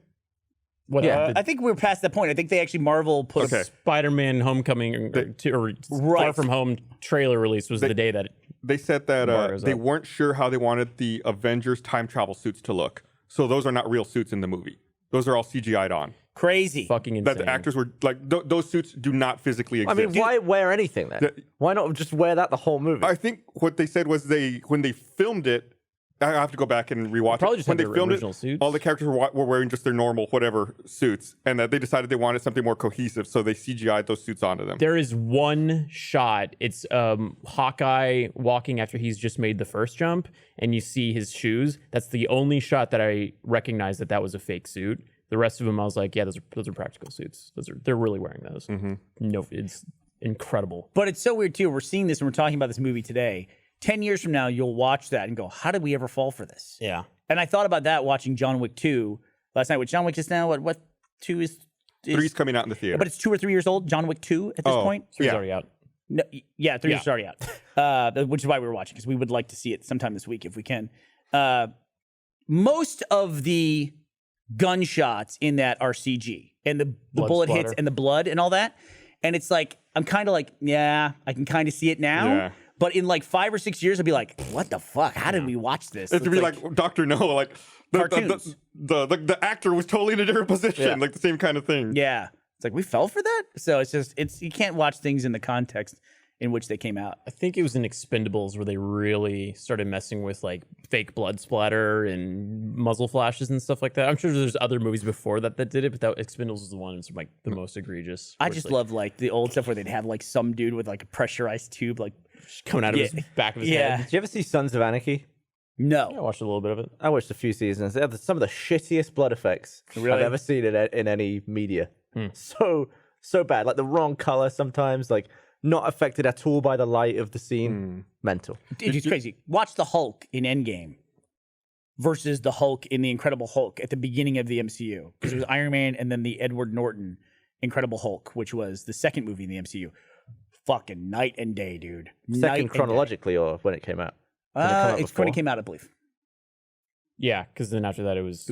What, Yeah, I think we're past that point. I think they actually Marvel put. Okay. Spider-Man Homecoming or Far From Home trailer release was the day that They said that Bar is they up. weren't sure how they wanted the Avengers time travel suits to look. So those are not real suits in the movie. Those are all CGI'd on. Crazy. fucking That insane. the actors were like, those suits do not physically I exist. mean, why wear anything then? Why not just wear that the whole movie? I think what they said was when they filmed it, I have to go back and rewatch Probably it. just When had they their filmed it, original suits. all the characters were wearing just their normal whatever suits, and that they decided they wanted something more cohesive, so they CGI'd those suits onto them. There is one shot. It's Hawkeye walking after he's just made the first jump, and you see his shoes. That's the only shot that I recognized that was a fake suit. The rest of them, I was like, yeah, those are practical suits. They're really wearing those. No, it's incredible. But it's so weird too. We're seeing this and we're talking about this movie today. 10 years from now, you'll watch that and go, how did we ever fall for this? Yeah. And I thought about that watching John Wick 2 last night, which John Wick is now, what 2 is? 3's coming out in the theater. But it's 2 or 3 years old, John Wick 2 at this point? Three's Yeah. already out. No, yeah, 3 Yeah. is already out. Which is why we were watching, because we would like to see it sometime this week if we can. Most of the gunshots in that are CG, and the Blood bullet hits splatter. and the blood and all that. And it's like, I'm kind of like, yeah, I can kind of see it now. Yeah. But in like 5 or 6 years, I'll be like, what the fuck? How did we watch this? It would be like Dr. No, like Cartoons. the actor was totally in a different position, Yeah. like the same kind of thing. yeah. It's like, we fell for that? So it's you can't watch things in the context in which they came out. I think it was in Expendables where they really started messing with like fake blood splatter and muzzle flashes and stuff like that. I'm sure there's other movies before that did it, but that Expendables is the one that's like the most egregious. I where it's, just like, love like the old stuff where they'd have like some dude with like a pressurized tube, like coming out of his Yeah. back of his Yeah. head. Did you ever see Sons of Anarchy? I no. watched a little bit of it. I watched a few seasons. They have some of the shittiest blood effects Really? I've ever seen in any media. So bad. Like the wrong color sometimes, like not affected at all by the light of the scene. Mental. It's crazy. Watch the Hulk in Endgame versus the Hulk in the Incredible Hulk at the beginning of the MCU, because it was Iron Man and then the Edward Norton Incredible Hulk, which was the second movie in the MCU. Fucking night and day, dude. Night Second and day. chronologically or when it came out? Did it come out It's when it before? came out, I believe. Yeah, because then after that it was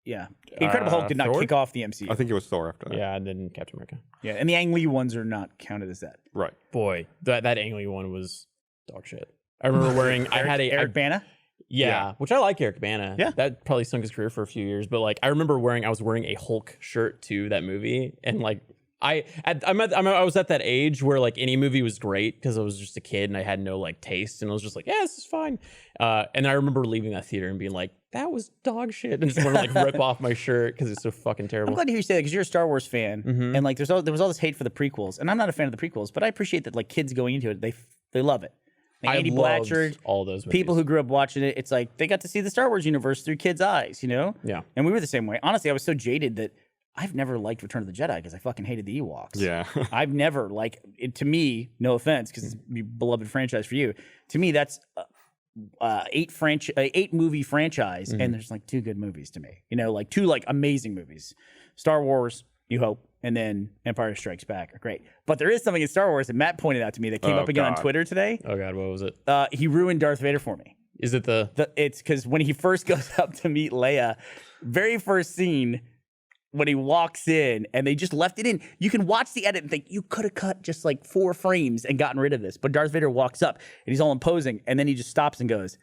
Yeah. Incredible Hulk did not Thor? kick off the MCU. I think it was Thor after that. yeah, and then Captain America. Yeah, and the Ang Lee ones are not counted as that. Right. Boy, that Ang Lee one was dog shit. I remember wearing. I had Eric Bana. Yeah, which I like Eric Bana. Yeah. That probably sunk his career for a few years. But like, I remember I was wearing a Hulk shirt to that movie, and like, I was at that age where like any movie was great because I was just a kid and I had no like taste, and I was just like, yeah, this is fine. And I remember leaving that theater and being like, that was dog shit, and just want to like rip off my shirt because it's so fucking I'm terrible. glad to hear you say that, because you're a Star Wars fan, and like there was all this hate for the prequels, and I'm not a fan of the prequels, but I appreciate that like kids going into it, they love it. Like, I Andy loved Blatchard, all those movies. people who grew up watching it, it's like they got to see the Star Wars universe through kids' eyes, you know? Yeah. And we were the same way. Honestly, I was so jaded that I've never liked Return of the Jedi because I fucking hated the Ewoks. Yeah. I've never to me, no offense, because it's a beloved franchise for you. To me, that's 8 movie franchise, and there's like 2 good movies to me. You know, like 2 like amazing movies. Star Wars, New Hope, and then Empire Strikes Back are great. But there is something in Star Wars that Matt pointed out to me that came Oh, up again on God. Twitter today. Oh god, what was it? He ruined Darth Vader for me. Is it It's because when he first goes up to meet Leia, very first scene, when he walks in and they just left it in, you can watch the edit and think you could have cut just like 4 frames and gotten rid of this. But Darth Vader walks up and he's all imposing, and then he just stops and goes,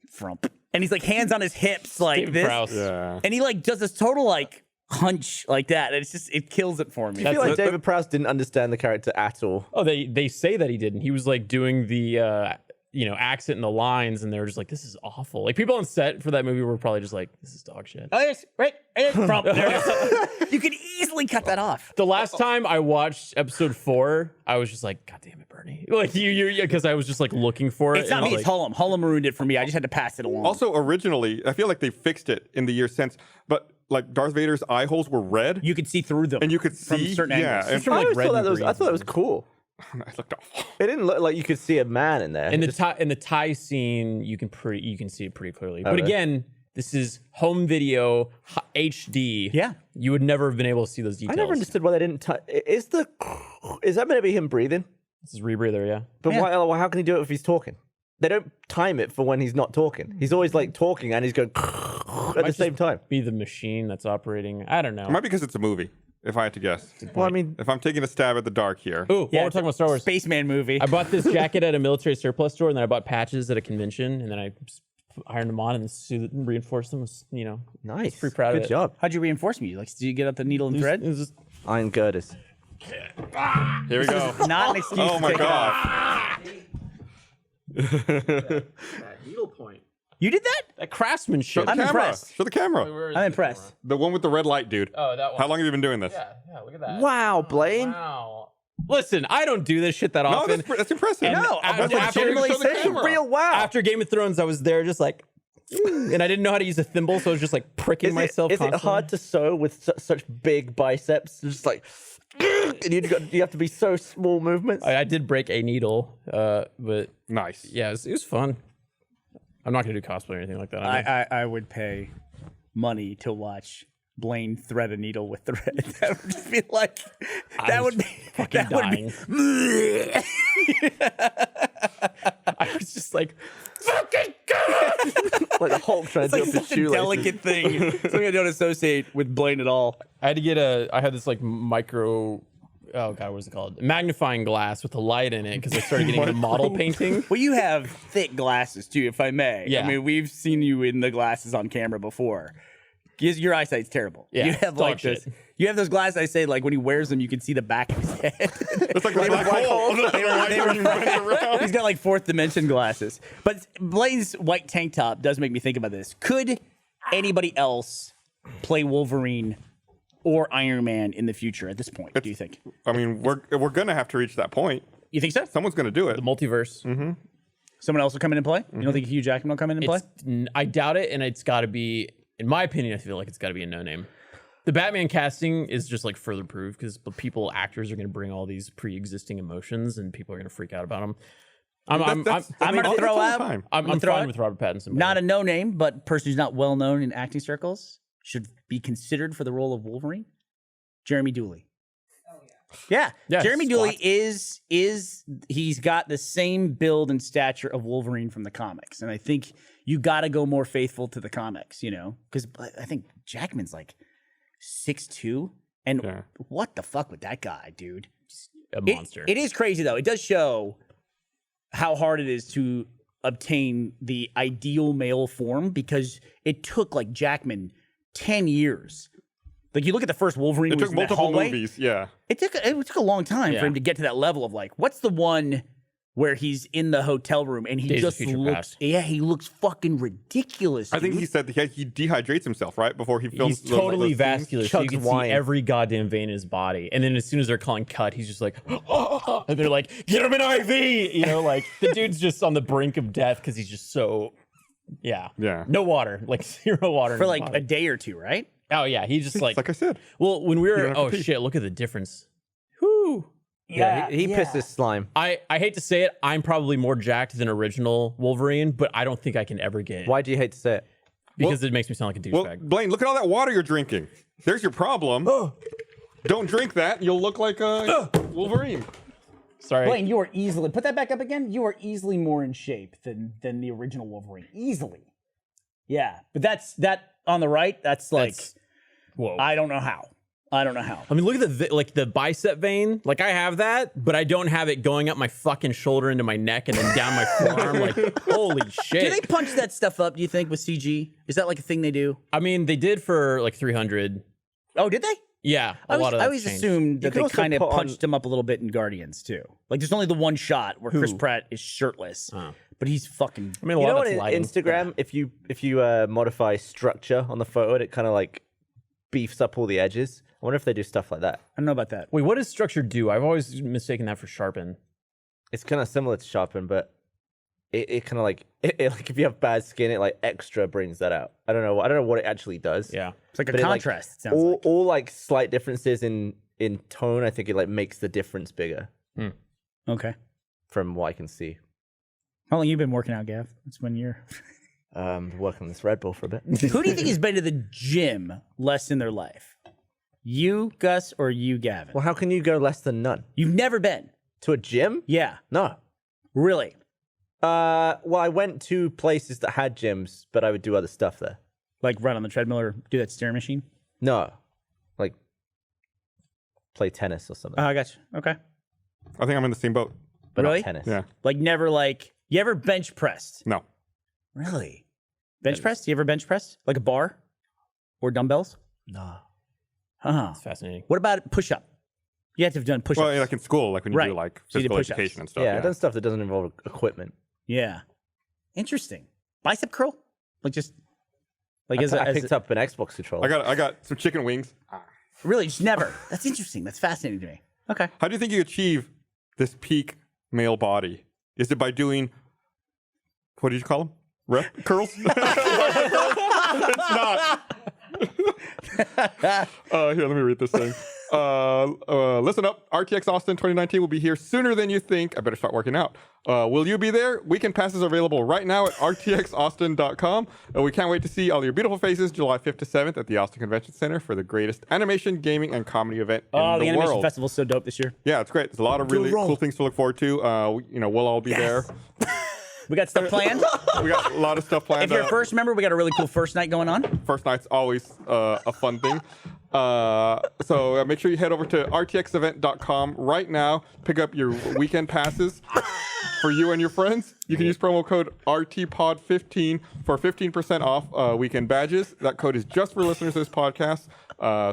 frump. And he's like hands on his hips like David this. Prowse. Yeah. And he like does this total like hunch like that. And it's just, it kills it for me. I feel like David Prowse didn't understand the character at all. Oh, they say that he didn't. He was like doing the accent and the lines, and they were just like, this is awful. Like people on set for that movie were probably just like, this is dog shit. Oh, yes, right. Frump. You could easily cut that off. The last time I watched episode 4, I was just like, God damn it, Bernie. Like because I was just like looking for it. It's not me, it's Hullum. Hullum ruined it for me. I just had to pass it along. Also, originally, I feel like they fixed it in the years since, but like Darth Vader's eye holes were red, you could see through them. and you could from see, certain angles. and I like always red thought and that was. green I thought it was cool. it looked awful. It didn't look like you could see a man in there. In the Just- tie in the tie scene, you can see it pretty clearly. But really? again, this is home video HD. Yeah. You would never have been able to see those I details. never understood why they didn't. Is that meant to be him breathing? This is rebreather, yeah. But Yeah. why? How can he do it if he's talking? They don't time it for when he's not talking. He's always like talking and he's going at the same time. Be the machine that's operating. I don't know. It might be because it's a movie, if I had to guess. Well, I mean, If I'm taking a stab at the dark here. Ooh, while we're talking about Star Wars, Spaceman movie. I bought this jacket at a military surplus store, and then I bought patches at a convention, and then I ironed them on and reinforced them. nice. pretty proud of Good it. job. How'd you reinforce me? Like, did you get out the needle and It thread? was just, Iron girders. Here we go. Not an excuse Oh to my take it off. god. needle point. You did that? That craftsmanship. Show the camera. impressed. Show the camera. I'm impressed. The one with the red light, dude. Oh, that one. How long have you been doing this? Yeah, look at that. Wow, Blaine. Wow. Listen, I don't do this shit that No, often. that's impressive. And No, after- I'm after- legitimately show the saying camera. Real wow. After Game of Thrones, I was there just like, and I didn't know how to use a thimble, so I was just like pricking myself. Is it constantly. hard to sew with such big biceps? Just like, and you have to be so small movements. I did break a needle, but Nice. yeah, it was fun. I'm not gonna do cosplay or anything like that. I would pay money to watch Blaine thread a needle with thread. That would just be like, that would be fucking that would dying. be. I was just like, Like the Hulk trying It's to like do up his such a shoelaces. delicate thing. Something I don't associate with Blaine at all. I had to get I had this like micro, oh god, what is it called? Magnifying glass with a light in it because I started getting into model painting. Well, you have thick glasses too, if I may. Yeah. I mean, we've seen you in the glasses on camera before. Your eyesight's terrible. Yeah, You have dog like shit. this. You have those glasses. I say, like when he wears them, you can see the back of his head. It's like a black hole. He's got like fourth dimension glasses. But Blaine's white tank top does make me think about this. Could anybody else play Wolverine or Iron Man in the future at this point, do you think? I mean, we're gonna have to reach that point. You think so? Someone's gonna do it. The multiverse. Someone else will come in and play? You don't think Hugh Jackman will come in and play? I doubt it, and it's got to be, in my opinion, I feel like it's got to be a no name. The Batman casting is just like further proof because actors are going to bring all these pre-existing emotions, and people are going to freak out about them. I'm I'm gonna That's throw all the out. time. I'm fine throw out, with Robert Pattinson. not a no name, but person who's not well known in acting circles should be considered for the role of Wolverine. Jeremy Dooley. Yeah, Yeah, Jeremy squat. Dooley is he's got the same build and stature of Wolverine from the comics, and I think you got to go more faithful to the comics, you know, because I think Jackman's like 6'2", and Yeah. what the fuck with that guy, dude? a monster. It is crazy though. It does show how hard it is to obtain the ideal male form because it took like Jackman 10 years. Like you look at the first Wolverine, It was took in that multiple hallway. movies. Yeah. It took a long time Yeah. for him to get to that level of like, what's the one where he's in the hotel room and he Days of just Future looks, Past. he looks fucking ridiculous. I think dude. he said he dehydrates himself right before he films. He's totally those vascular, so you Chugs can wine. see every goddamn vein in his body. And then as soon as they're calling cut, he's just like, and they're like, get him an IV. You know, like the dude's just on the brink of death because he's just so, Yeah. no water, like zero water in for his like body. a day or two, right? Oh yeah, he just Like I said. well, when we don't were, have to oh pee. shit, look at the difference. Whoo. Yeah, he pisses slime. I hate to say it, I'm probably more jacked than original Wolverine, but I don't think I can ever get it. Why do you hate to say it? Because it makes me sound like a Well, douchebag. Blaine, look at all that water you're drinking. There's your problem. Don't drink that. You'll look like a Wolverine. Sorry. Blaine, you are easily put that back up again. You are easily more in shape than the original Wolverine. Easily. Yeah, but that's that on the right. That's like Whoa. I don't know how. I don't know how. I mean, look at the bicep vein. Like, I have that, but I don't have it going up my fucking shoulder into my neck and then down my forearm. Like, holy shit. Do they punch that stuff up, do you think, with CG? Is that like a thing they do? I mean, they did for like 300. Oh, did they? Yeah, I lot of that always changed. assumed that could they also kind of put on- punched him up a little bit in Guardians, too. Like, there's only the one shot where Chris Pratt is shirtless, but he's fucking... I mean, a You lot know of on it's lighting. Instagram, if you modify structure on the photo, it kind of like beefs up all the edges. I wonder if they do stuff like that. I don't know about that. Wait, what does structure do? I've always mistaken that for sharpen. It's kind of similar to sharpen, but it kind of like like if you have bad skin, it like extra brings that out. I don't know what it actually does. Yeah. It's like a But it, like, contrast, it sounds like. all like slight differences in tone, I think it like makes the difference bigger Okay. from what I can see. How long you been working out, Gav? It's 1 year. Working on this Red Bull for a bit. Who do you think has been to the gym less in their life? You, Gus, or you, Gavin? Well, how can you go less than none? You've never been. To a gym? Yeah. No. Really? Well, I went to places that had gyms, but I would do other stuff there. Like run on the treadmill or do that stair machine? No. Like play tennis or something. Oh, I got you. Okay. I think I'm in the same boat. but really? not tennis. Yeah. Like never like, you ever bench pressed? No. Really? Bench pressed? You ever bench pressed? Like a bar? Or dumbbells? No. Huh. It's fascinating. What about push up? You have to have done push ups. Well, like in school, like when you Right. do like So you did physical push-ups. education and stuff. Yeah, I've done stuff that doesn't involve equipment. Yeah. Interesting. Bicep curl? Like just like I picked up an Xbox controller. I got some chicken wings. really just never. That's interesting. That's fascinating to me. Okay. How do you think you achieve this peak male body? Is it by doing what did you call them? Rep curls? It's not. Here, let me read this thing. Listen up. RTX Austin 2019 will be here sooner than you think. I better start working out. Will you be there? Weekend passes are available right now at rtxaustin.com. We can't wait to see all your beautiful faces July 5th to 7th at the Austin Convention Center for the greatest animation, gaming, and comedy event in Oh, the the animation world. festival's so dope this year. Yeah, it's great. There's a lot of really cool things to look forward to. We'll all be there. We got stuff planned. We got a lot of stuff planned. If you're a first member, we got a really cool first night going on. First night's always a fun thing. So make sure you head over to rtxevent.com right now. Pick up your weekend passes for you and your friends. You can use promo code RTPOD15 for 15% off weekend badges. That code is just for listeners to this podcast.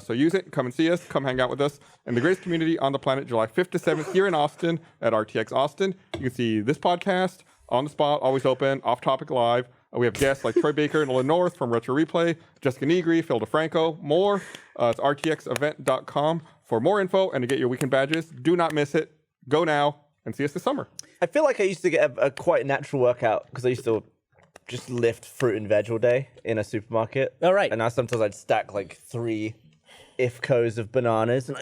So use it. Come and see us. Come hang out with us. And the greatest community on the planet, July 5th to 7th here in Austin at RTX Austin. You can see this podcast on the spot, always open, off topic live. We have guests like Troy Baker and Nolan North from Retro Replay, Jessica Negri, Phil DeFranco, more. It's rtxevent.com for more info and to get your weekend badges. Do not miss it. Go now and see us this summer. I feel like I used to get a quite natural workout because I used to just lift fruit and veg all day in a supermarket. Oh, right. And now sometimes I'd stack like 3 IFCOs of bananas and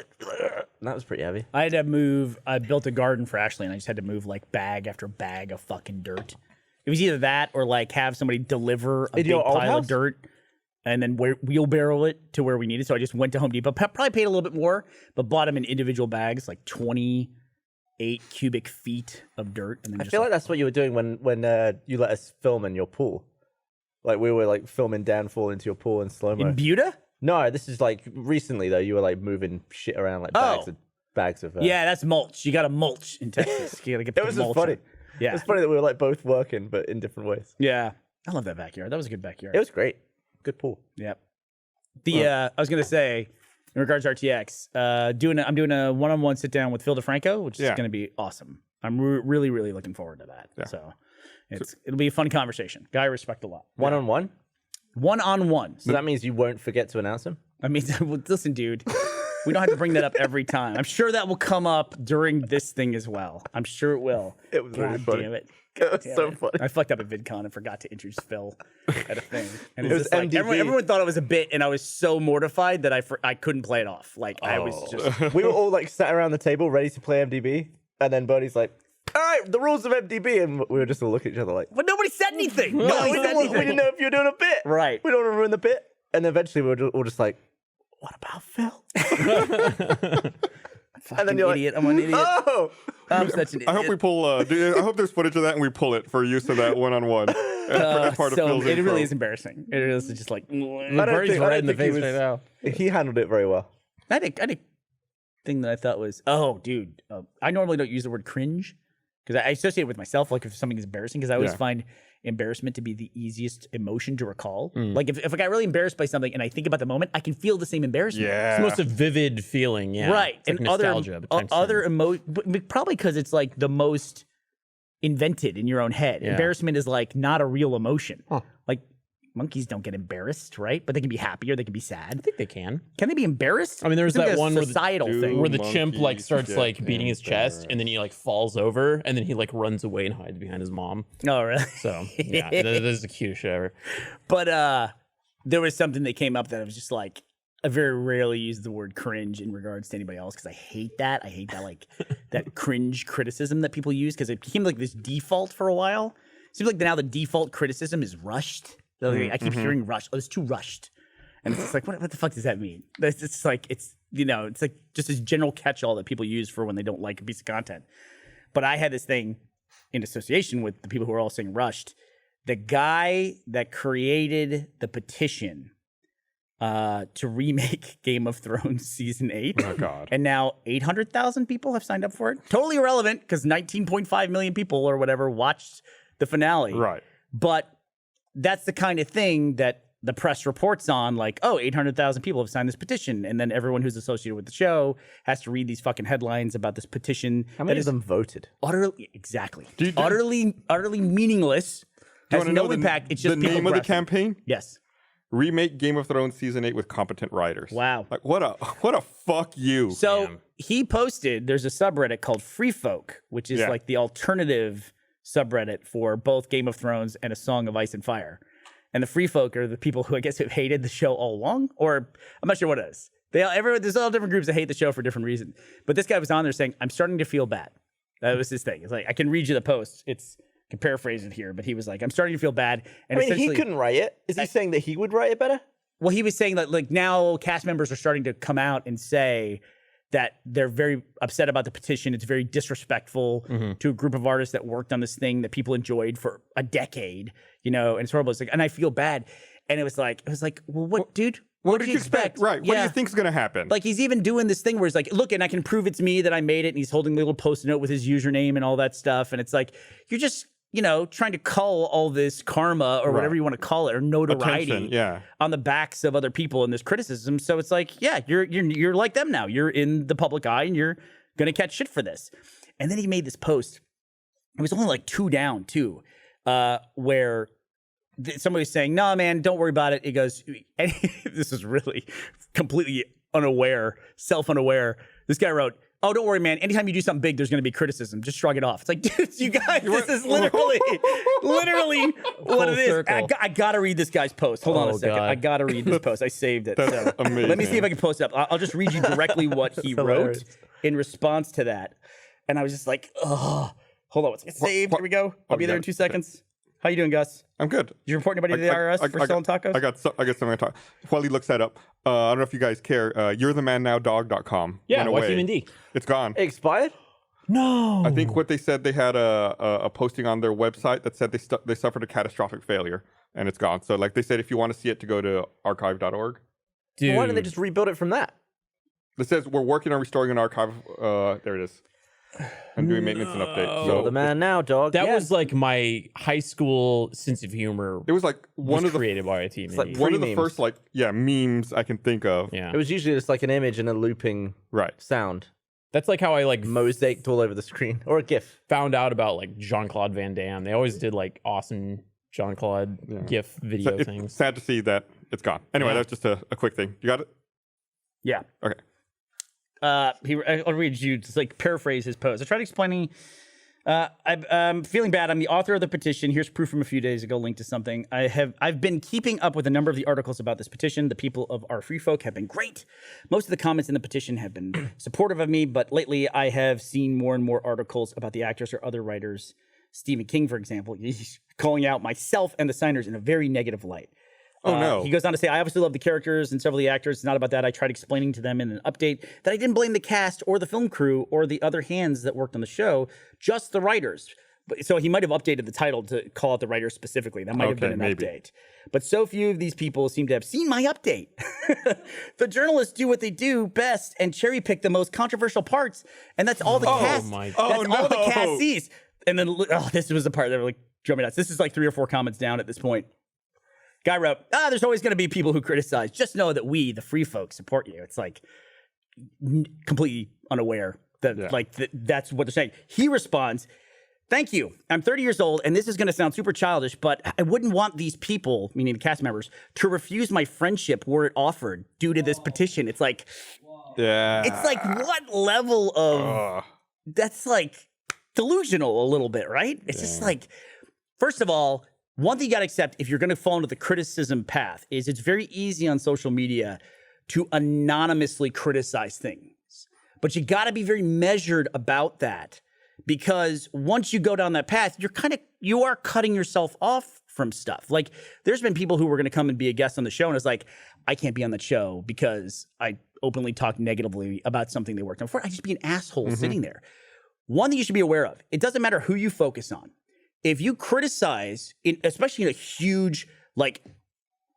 that was pretty heavy. I had to move. I built a garden for Ashley, and I just had to move like bag after bag of fucking dirt. It was either that or like have somebody deliver a big your old pile house? of dirt and then wheelbarrow it to where we needed. So I just went to Home Depot. Probably paid a little bit more, but bought them in individual bags, like 28 cubic feet of dirt. And then I feel like that's what you were doing when you let us film in your pool. Like we were like filming Dan fall into your pool in slow-mo. in Buda. No, this is like recently though. You were like moving shit around like bags of. Yeah, that's mulch. You got to mulch in Texas. You got to get It the was just mulch. funny. Yeah, It's funny that we were like both working, but in different ways. yeah. I love that backyard. That was a good backyard. It was great. Good pool. Yep. I was gonna say, in regards to RTX, I'm doing a one-on-one sit down with Phil DeFranco, which is gonna be awesome. I'm really, really looking forward to that. Yeah. So it'll be a fun conversation. Guy I respect a lot. One-on-one? One-on-one. So that means you won't forget to announce him? I mean, listen, dude. We don't have to bring that up every time. I'm sure that will come up during this thing as well. I'm sure it will. It was really funny. Damn it. It was Damn so it. funny. I fucked up at VidCon and forgot to introduce Phil at a thing. And It was just like, MDB. everyone thought it was a bit, and I was so mortified that I couldn't play it off. Like I was just We were all like sat around the table ready to play MDB, and then Bernie's like, "All right, the rules of MDB," and we were just all looking at each other like, but nobody said anything. "No, Nobody we said didn't anything. know if you were doing a bit. Right. We don't want to ruin the bit." And then eventually we were all just like, "What about Phil?" And then you're idiot. I'm an idiot. Oh, I'm such an idiot. I hope we pull. I hope there's footage of that and we pull it for use of that one-on-one. As part of so Phil's it intro. really is embarrassing. It is just like I don't Birdie's think, I red don't in the think he face right now. He handled it very well. I had a thing that I thought was, oh, dude, I normally don't use the word cringe because I associate it with myself, like if something is embarrassing, because I always find embarrassment to be the easiest emotion to recall. Like if I got really embarrassed by something and I think about the moment, I can feel the same embarrassment. Yeah. It's the most vivid feeling, yeah. Right. It's like and nostalgia. other but probably because it's like the most invented in your own head. Yeah. Embarrassment is like not a real emotion. Like monkeys don't get embarrassed, right? But they can be happy or they can be sad. I think they can. Can they be embarrassed? I mean, there's Isn't that a one societal thing. where the chimp like monkeys starts get like beating his chest and then he like falls over and then he like runs away and hides behind his mom. Oh, really? So yeah, that is the cutest shit ever. But there was something that came up that I was just like, I very rarely use the word cringe in regards to anybody else because I hate that. I hate that like that cringe criticism that people use because it became like this default for a while. It seems like now the default criticism is rushed. So I keep hearing rushed. Oh, it's too rushed. And it's just like, what the fuck does that mean? It's just like, it's like just this general catch-all that people use for when they don't like a piece of content. But I had this thing in association with the people who are all saying rushed. The guy that created the petition to remake Game of Thrones season 8. Oh, God. And now 800,000 people have signed up for it. Totally irrelevant because 19.5 million people or whatever watched the finale. Right. But that's the kind of thing that the press reports on, like, oh, 800,000 people have signed this petition. And then everyone who's associated with the show has to read these fucking headlines about this petition. How many that of them voted? Exactly. Do you- Utterly meaningless. Do you Has wanna no know impact. It's just the people name of the grasping. campaign? Yes. Remake Game of Thrones season 8 with competent writers. Wow. Like what a fuck you. So Damn. he posted, there's a subreddit called Free Folk, which is like the alternative subreddit for both Game of Thrones and A Song of Ice and Fire. And the Free Folk are the people who I guess have hated the show all along, or I'm not sure what it is. There's all different groups that hate the show for different reasons. But this guy was on there saying, I'm starting to feel bad. That was his thing. It's like, I can read you the post. I can paraphrase it here, but he was like, I'm starting to feel bad. And I mean, he essentially- couldn't write it. Is he saying that he would write it better? Well, he was saying that like now cast members are starting to come out and say that they're very upset about the petition. It's very disrespectful to a group of artists that worked on this thing that people enjoyed for a decade, and it's horrible. It's like, and I feel bad. And it was like, well, what, dude? What did you expect? Right. What do you think's going to happen? Like he's even doing this thing where he's like, look, and I can prove it's me that I made it. And he's holding a little post-it note with his username and all that stuff. And it's like, you're just, trying to cull all this karma or whatever you want to call it, or notoriety on the backs of other people in this criticism. So it's like, yeah, you're like them now. You're in the public eye and you're going to catch shit for this. And then he made this post. It was only like 2 down too, where somebody was saying, no, man, don't worry about it. He goes, and this is really completely self-unaware. This guy wrote, oh, don't worry, man. Anytime you do something big, there's going to be criticism. Just shrug it off. It's like, dude, you guys, this is literally what it is. circle. I got to read this guy's post. Hold on a second. God. I got to read this post. I saved it. So amazing. let me see if I can post it up. I'll just read you directly what he wrote hilarious. in response to that. And I was just like, oh, hold on. It's saved. Here we go. I'll be there in 2 seconds. How you doing, Gus? I'm good. Did you report anybody to the IRS for selling tacos? I got something to talk. While he looks that up, I don't know if you guys care. You'rethemannowdog.com. Yeah, went away. YTMD. It's gone. It expired? No. I think what they said, they had a posting on their website that said they suffered a catastrophic failure and it's gone. So like they said, if you want to see it, to go to archive.org. Dude, Well, why didn't they just rebuild it from that? It says we're working on restoring an archive. There it is. I'm doing maintenance and update. You're So the man now, dog. that Yeah. was like my high school sense of humor. it was like one was of the created by YTMD. like one of the Pre-memes. first memes I can think of. Yeah, It was usually just like an image and a looping Right. sound, that's like how I like mosaiced all over the screen, or a GIF. found out about like Jean-Claude Van Damme. They always did like awesome Jean-Claude GIF video So it's things. sad to see that it's gone. Anyway, Yeah. that's just a quick thing. You got it? Yeah. Okay. I'll read you, just like paraphrase his post. I tried explaining, I'm feeling bad. I'm the author of the petition. Here's proof from a few days ago, linked to something. I've been keeping up with a number of the articles about this petition. The people of our free folk have been great. Most of the comments in the petition have been supportive of me, but lately I have seen more and more articles about the actors or other writers. Stephen King, for example, he's calling out myself and the signers in a very negative light. Oh, no. He goes on to say, I obviously love the characters and several of the actors. It's not about that. I tried explaining to them in an update that I didn't blame the cast or the film crew or the other hands that worked on the show, just the writers. But so he might have updated the title to call out the writer specifically. That might have been an update. But so few of these people seem to have seen my update. The journalists do what they do best and cherry pick the most controversial parts, and that's all the cast. That's all the cast sees. And then this was the part that really drove me nuts. This is like 3 or 4 comments down at this point. Guy wrote, there's always going to be people who criticize. Just know that we, the free folks, support you. It's like completely unaware that that's what they're saying. He responds, thank you. I'm 30 years old, and this is going to sound super childish, but I wouldn't want these people, meaning the cast members, to refuse my friendship were it offered due to this petition. It's like, it's like what level of, that's like delusional a little bit, right? It's just like, first of all, one thing you got to accept if you're going to fall into the criticism path is it's very easy on social media to anonymously criticize things. But you got to be very measured about that, because once you go down that path, you are cutting yourself off from stuff. Like there's been people who were going to come and be a guest on the show and it's like, I can't be on that show because I openly talk negatively about something they worked on before. I just be an asshole sitting there. One thing you should be aware of, it doesn't matter who you focus on. If you criticize, especially in a huge, like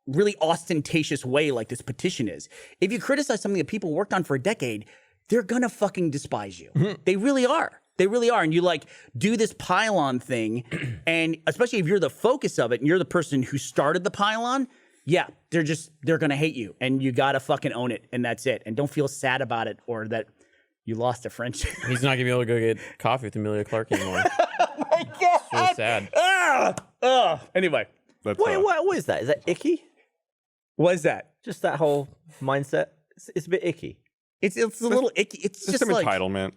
really ostentatious way like this petition is, if you criticize something that people worked on for a decade, they're gonna fucking despise you. They really are. They really are. And you like do this pylon thing, and especially if you're the focus of it and you're the person who started the pylon, they're gonna hate you, and you gotta fucking own it, and that's it. And don't feel sad about it or that you lost a friendship. He's not gonna be able to go get coffee with Emilia Clarke anymore. Oh my God. It's really sad. Anyway. What is that? Is that icky? What is that? Just that whole mindset. It's a bit icky. It's a little icky. It's just some like entitlement.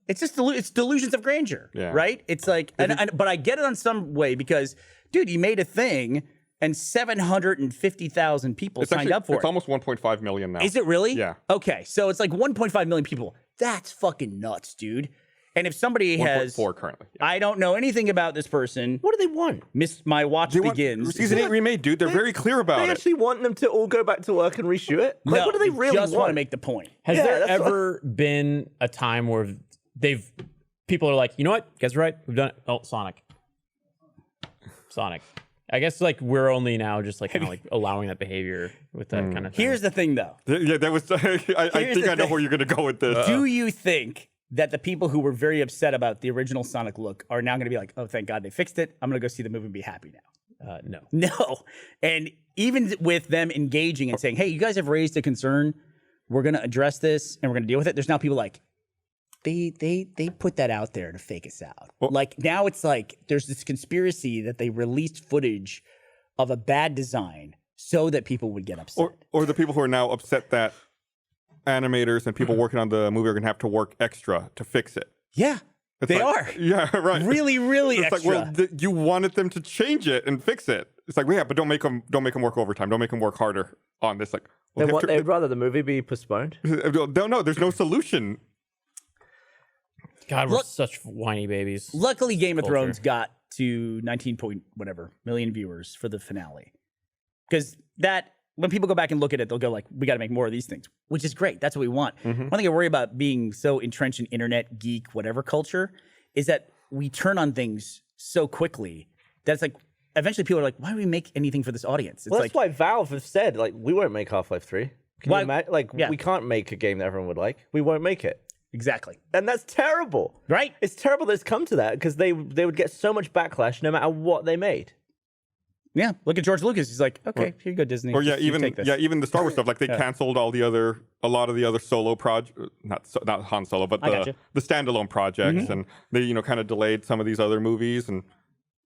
It's just it's delusions of grandeur, right? It's like, but I get it on some way because, dude, you made a thing and 750,000 people signed up for it. It's almost 1.5 million now. Is it really? Yeah. Okay, so it's like 1.5 million people. That's fucking nuts, dude. And if somebody has 1.4 currently, I don't know anything about this person. What do they want? My watch begins. Season 8 remade, dude. They're very clear about it. They actually want them to all go back to work and reshoot it? Like, No, what do they really just want to make the point. Has there ever been a time where people are like, you know what, you guys are right, we've done it. Oh, Sonic. I guess like we're only now just like kind of like allowing that behavior with that kind of thing. Here's the thing, though. Yeah, that was. I think I know where you're going to go with this. Do you think that the people who were very upset about the original Sonic look are now going to be like, oh, thank God they fixed it, I'm going to go see the movie and be happy now? No. And even with them engaging and saying, hey, you guys have raised a concern, we're going to address this and we're going to deal with it, there's now people like, they put that out there to fake us out. Like now it's like there's this conspiracy that they released footage of a bad design so that people would get upset. Or the people who are now upset that animators and people working on the movie are going to have to work extra to fix it. Yeah, they are. Yeah, right. Really, really it's extra. Like, well, you wanted them to change it and fix it. It's like, well, yeah, but don't make them work overtime. Don't make them work harder on this. Like, well, they'd rather the movie be postponed. No, there's no solution. God, we're such whiny babies. Luckily, Game of Thrones got to 19 point whatever million viewers for the finale, because that when people go back and look at it, they'll go like, we got to make more of these things, which is great. That's what we want. One thing I worry about being so entrenched in internet geek whatever culture is that we turn on things so quickly that it's like eventually people are like, why do we make anything for this audience? It's well, that's why Valve have said like, we won't make Half-Life 3. Can you imagine? Like, we can't make a game that everyone would like. We won't make it. Exactly. And that's terrible. Right? It's terrible that it's come to that because they would get so much backlash no matter what they made. Yeah. Look at George Lucas. He's like, okay, here you go, Disney. Or even the Star Wars stuff. Like they canceled a lot of the other solo projects, not Han Solo, but the standalone projects, and they kind of delayed some of these other movies. And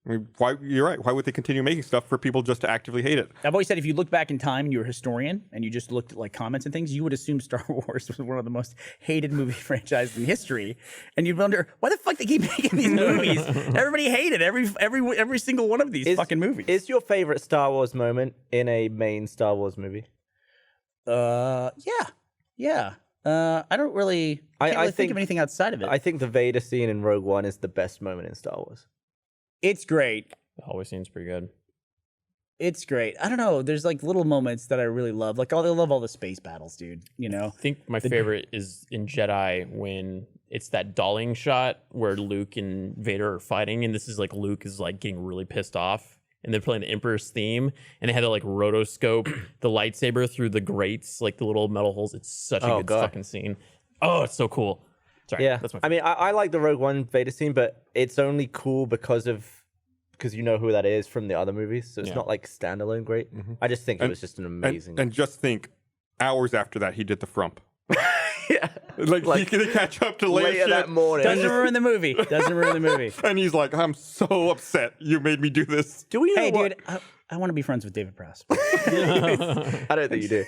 I mean, you're right. Why would they continue making stuff for people just to actively hate it? I've always said if you look back in time and you were a historian and you just looked at like comments and things, you would assume Star Wars was one of the most hated movie franchises in history, and you'd wonder why the fuck they keep making these movies. Everybody hated every single one of these fucking movies. Is your favorite Star Wars moment in a main Star Wars movie? Yeah. I don't really. I think of anything outside of it. I think the Vader scene in Rogue One is the best moment in Star Wars. It's great. The hallway scene's pretty good. It's great. I don't know. There's like little moments that I really love. Like, I love all the space battles, dude. You know? I think my favorite is in Jedi when it's that dollying shot where Luke and Vader are fighting, and this is like Luke is like getting really pissed off, and they're playing the Emperor's theme, and they had to like rotoscope the lightsaber through the grates, like the little metal holes. It's such a good fucking scene. Oh, it's so cool. Sorry, Yeah, that's my I mean, I like the Rogue One Vader scene, but it's only cool because you know who that is from the other movies, so it's not like standalone great. I just think it was just an amazing. And just think, hours after that, he did the frump. yeah, Like he could catch up to later later that morning. Doesn't ruin the movie. Doesn't ruin the movie. And he's like, I'm so upset you made me do this. Do we know Hey, what? dude, I want to be friends with David Prowse. I don't think you do.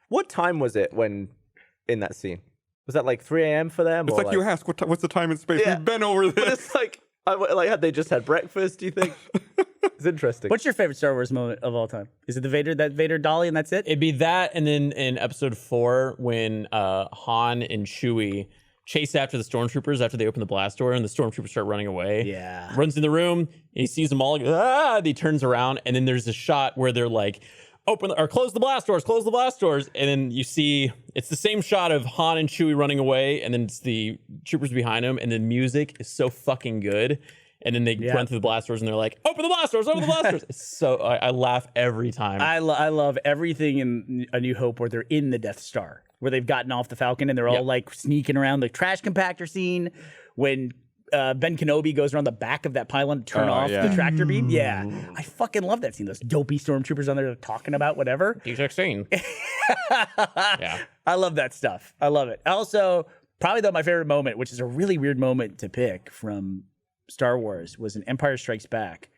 What time was it when in that scene? Was that like 3 a.m. for them? It's or like you ask, what's the time and space? Yeah. We've been over But this. it's like, had they just had breakfast? Do you think? It's interesting. What's your favorite Star Wars moment of all time? Is it that Vader dolly, and that's it? It'd be that, and then in episode 4 when Han and Chewie chase after the stormtroopers after they open the blast door, and the stormtroopers start running away. Yeah. Runs in the room, and he sees them all. He turns around, and then there's a shot where they're like, close the blast doors, and then you see it's the same shot of Han and Chewie running away, and then it's the troopers behind them, and the music is so fucking good. And then they run through the blast doors, and they're like, open the blast doors. It's so, I laugh every time. I love everything in A New Hope where they're in the Death Star, where they've gotten off the Falcon and they're all like sneaking around the trash compactor scene when Ben Kenobi goes around the back of that pylon to turn off the tractor beam. Yeah. I fucking love that scene. Those dopey stormtroopers on there talking about whatever. D16. Yeah. I love that stuff. I love it. Also, probably though my favorite moment, which is a really weird moment to pick from Star Wars, was in Empire Strikes Back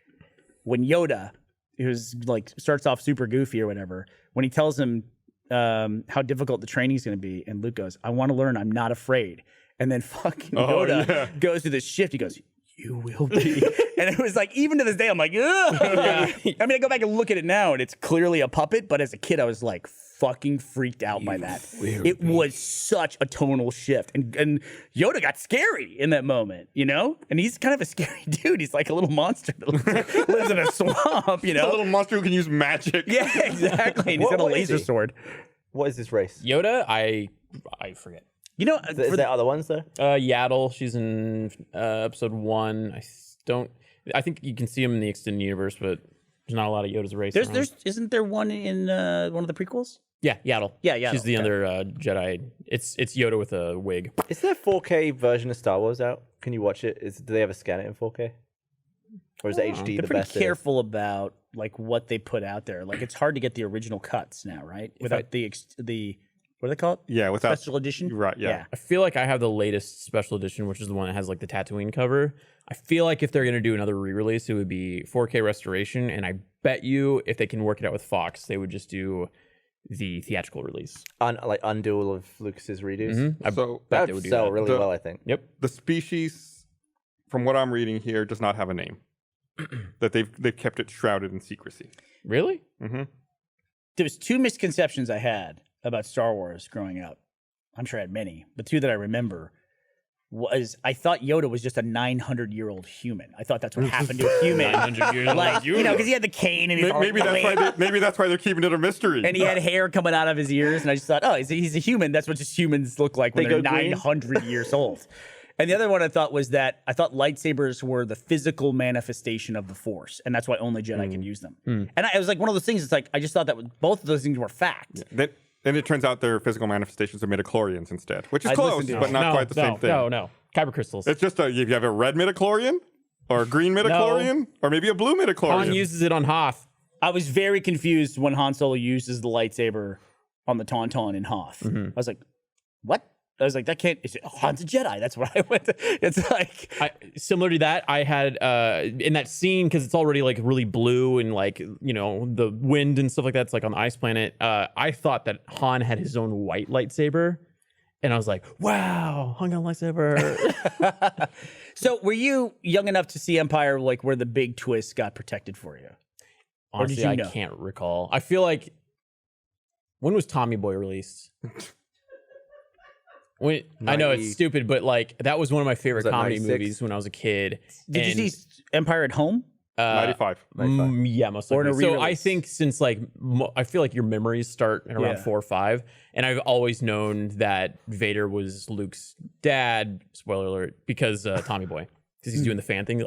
when Yoda, who's like starts off super goofy or whatever, when he tells him how difficult the training is going to be, and Luke goes, I want to learn, I'm not afraid. And then fucking Yoda goes through this shift. He goes, you will be. And it was like, even to this day, I'm like, ugh. I mean, I go back and look at it now, and it's clearly a puppet, but as a kid, I was like fucking freaked out by that. It was such a tonal shift. And Yoda got scary in that moment, you know? And he's kind of a scary dude. He's like a little monster that lives in a swamp, you know? A little monster who can use magic. Yeah, exactly. And he's got a laser sword. What is this race? Yoda, I forget. You know, Is there other ones though? Yaddle, she's in episode 1. I think you can see him in the extended universe, but there's not a lot of Yoda's race. Isn't there one in one of the prequels? Yeah, Yaddle. Yeah, Yaddle. She's the other Jedi. It's Yoda with a wig. Is there a 4K version of Star Wars out? Can you watch it? Do they ever scan it in 4K? Or is HD They're the pretty best? careful about like what they put out there. Like, it's hard to get the original cuts now, right? Without the what do they call it? Yeah, without Special edition. Right, yeah. I feel like I have the latest special edition, which is the one that has like the Tatooine cover. I feel like if they're going to do another re-release, it would be 4K restoration. And I bet you if they can work it out with Fox, they would just do the theatrical release. Like undo all of Lucas's redos. So That would sell really well, I think. Yep. the species, from what I'm reading here, does not have a name. That they've kept it shrouded in secrecy. Really? There was 2 misconceptions I had about Star Wars growing up. I'm sure I had many, but 2 that I remember was I thought Yoda was just a 900-year-old human. I thought that's what happened to a human. 900 years old. Like, you know, because he had the cane and he's Maybe that's why they're keeping it a mystery. and he had hair coming out of his ears, and I just thought, oh, he's a human. That's what just humans look like when They they're go green? 900 years old. And the other one I thought was that I thought lightsabers were the physical manifestation of the Force, and that's why only Jedi can use them. And it was like one of those things. It's like I just thought that both of those things were fact. Then it turns out they're physical manifestations of midichlorians instead, which is I'd close, listen to but it. not quite the same thing. No. Kyber crystals. It's just if you have a red midichlorian, or a green midichlorian, or maybe a blue midichlorian. Han uses it on Hoth. I was very confused when Han Solo uses the lightsaber on the Tauntaun in Hoth. I was like, what? I was like, that can't. Han's a Jedi. That's what I went to. It's like Similar to that, I had in that scene, because it's already like really blue and like, you know, the wind and stuff like that. It's like on the ice planet. I thought that Han had his own white lightsaber. And I was like, wow, Han got a lightsaber. So were you young enough to see Empire, like where the big twist got protected for you? Honestly, you I know? can't recall. I feel like, when was Tommy Boy released? I know it's stupid, but like that was one of my favorite that comedy 96? movies when I was a kid. Did you see Empire at Home? 95. Yeah, most Or in a likely. So I re-release. think since like I feel like your memories start at around Yeah. 4 or 5, and I've always known that Vader was Luke's dad. Spoiler alert, because Tommy Boy, because he's doing the fan thing.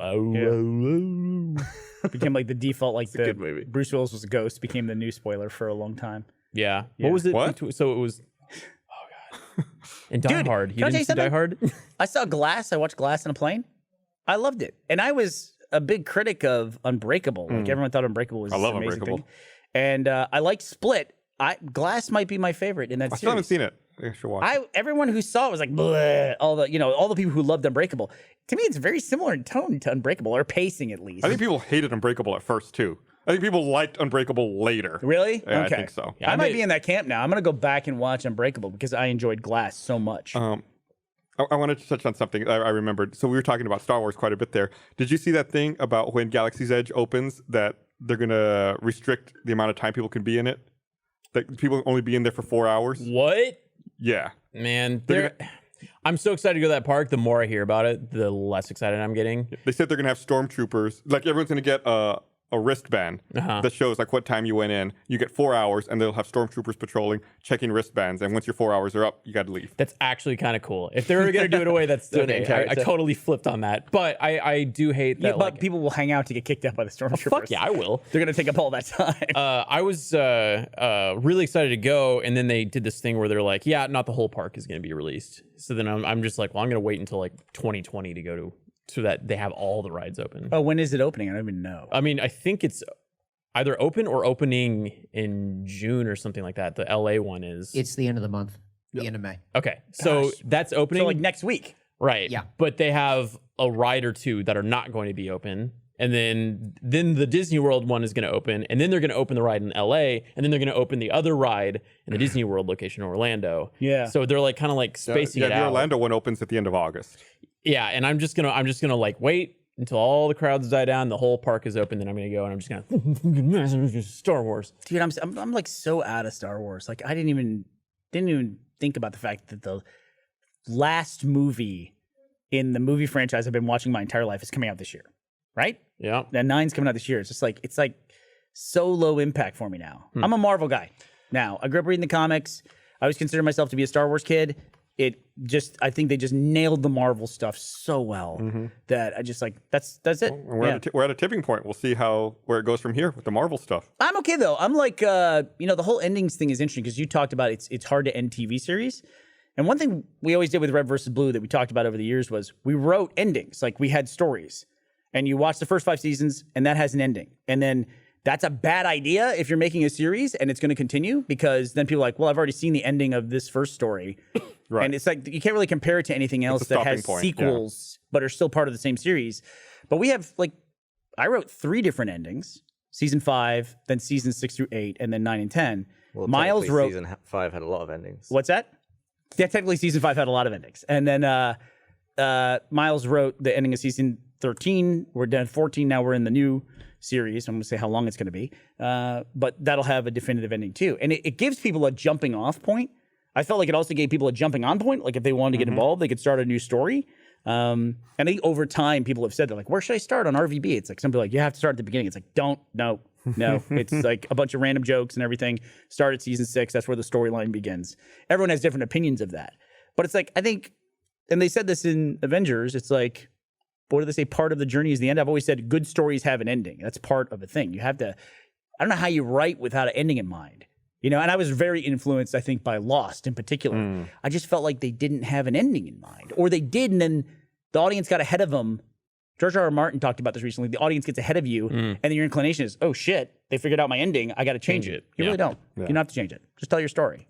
Became like the default, like the good movie. Bruce Willis was a ghost, became the new spoiler for a long time. Yeah. What was it? What? So it was. Oh god. And Die Dude, Hard. can I tell you See Die something? Hard? I saw Glass. I watched Glass in a plane. I loved it, and I was a big critic of Unbreakable. Like everyone thought Unbreakable was I love this amazing Unbreakable. thing. And I liked Split. Glass might be my favorite in that I series. still haven't seen it. I should watch it. Everyone who saw it was like, bleh, all the people who loved Unbreakable. To me, it's very similar in tone to Unbreakable, or pacing at least. I think people hated Unbreakable at first too. I think people liked Unbreakable later. Really? Yeah, Okay. I think so. Yeah, I I might made- be in that camp now. I'm gonna go back and watch Unbreakable because I enjoyed Glass so much. I wanted to touch on something I remembered. So we were talking about Star Wars quite a bit there. Did you see that thing about when Galaxy's Edge opens that they're going to restrict the amount of time people can be in it? That people only be in there for 4 hours? What? Yeah. Man, I'm so excited to go to that park. The more I hear about it, the less excited I'm getting. They said they're going to have stormtroopers. Like everyone's going to get a wristband that shows like what time you went in. You get 4 hours, and they'll have stormtroopers patrolling, checking wristbands. And once your 4 hours are up, you got to leave. That's actually kind of cool. If they were going to do it away, that's Do it in okay. I character. totally flipped on that. But I do hate that. but people will hang out to get kicked out by the stormtroopers. Fuck yeah, I will. They're gonna take up all that time. I was really excited to go, and then they did this thing where they're like, "Yeah, not the whole park is going to be released." So then I'm just like, "Well, I'm going to wait until like 2020 to go to, so that they have all the rides open." Oh, when is it opening? I don't even know. I mean, I think it's either open or opening in June or something like that. The LA one is. It's the end of the month, the end of May. Okay, so that's opening. So like next week. Right. Yeah. But they have a ride or two that are not going to be open. And then the Disney World one is going to open, and then they're going to open the ride in LA, and then they're going to open the other ride in the Disney World location in Orlando. Yeah. So they're like kind of like spacing it the out. Orlando one opens at the end of August. Yeah, and I'm just gonna like wait until all the crowds die down, the whole park is open, then I'm gonna go and I'm just gonna Star Wars. Dude, I'm like so out of Star Wars. Like I didn't even think about the fact that the last movie in the movie franchise I've been watching my entire life is coming out this year, right? Yeah. That 9's coming out this year. It's like so low impact for me now. I'm a Marvel guy now. I grew up reading the comics. I always considered myself to be a Star Wars kid. I think they just nailed the Marvel stuff so well that I just like that's it. And we're at a tipping point. We'll see where it goes from here with the Marvel stuff. I'm okay though. I'm like, the whole endings thing is interesting because you talked about it's hard to end TV series. And one thing we always did with Red versus Blue that we talked about over the years was we wrote endings. Like we had stories, and you watch the first 5 seasons, and that has an ending. And then that's a bad idea if you're making a series and it's going to continue, because then people are like, well, I've already seen the ending of this first story. Right. And it's like you can't really compare it to anything else a that has stopping point, sequels but are still part of the same series. But we have I wrote 3 different endings: season 5, then season 6 through 8, and then 9 and 10. Well, Miles technically, wrote season 5 had a lot of endings. What's that? Yeah, technically season 5 had a lot of endings. And then Miles wrote the ending of season 13. We're done 14. Now we're in the new series. I'm going to say how long it's going to be. But that'll have a definitive ending too. And it gives people a jumping off point. I felt like it also gave people a jumping on point. Like if they wanted to get involved, they could start a new story. And I think over time, people have said, they're like, where should I start on RVB? It's like, some people are like, you have to start at the beginning. It's like, no. It's like a bunch of random jokes and everything. Start at season 6. That's where the storyline begins. Everyone has different opinions of that. But it's like, I think, and they said this in Avengers, it's like, what do they say? Part of the journey is the end. I've always said good stories have an ending. That's part of a thing. You have to, I don't know how you write without an ending in mind. And I was very influenced, I think, by Lost in particular. I just felt like they didn't have an ending in mind. Or they did, and then the audience got ahead of them. George R. R. Martin talked about this recently. The audience gets ahead of you, and then your inclination is, oh, shit, they figured out my ending. I got to change it. You really don't. You don't have to change it. Just tell your story,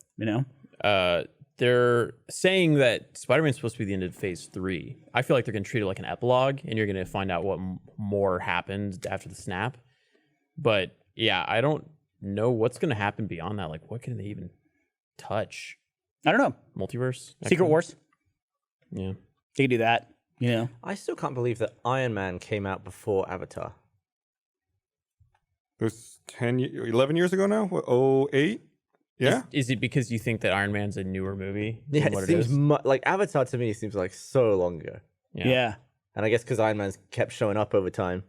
They're saying that Spider-Man's supposed to be the end of phase 3. I feel like they're going to treat it like an epilogue, and you're going to find out what more happened after the snap. But yeah, I don't know what's going to happen beyond that. Like, what can they even touch? I don't know. Multiverse? Secret Wars? Yeah. They could do that, I still can't believe that Iron Man came out before Avatar. It was 11 years ago now? 08? Yeah. Is it because you think that Iron Man's a newer movie? Yeah, than it what seems is? like Avatar to me seems like so long ago. Yeah. And I guess because Iron Man's kept showing up over time.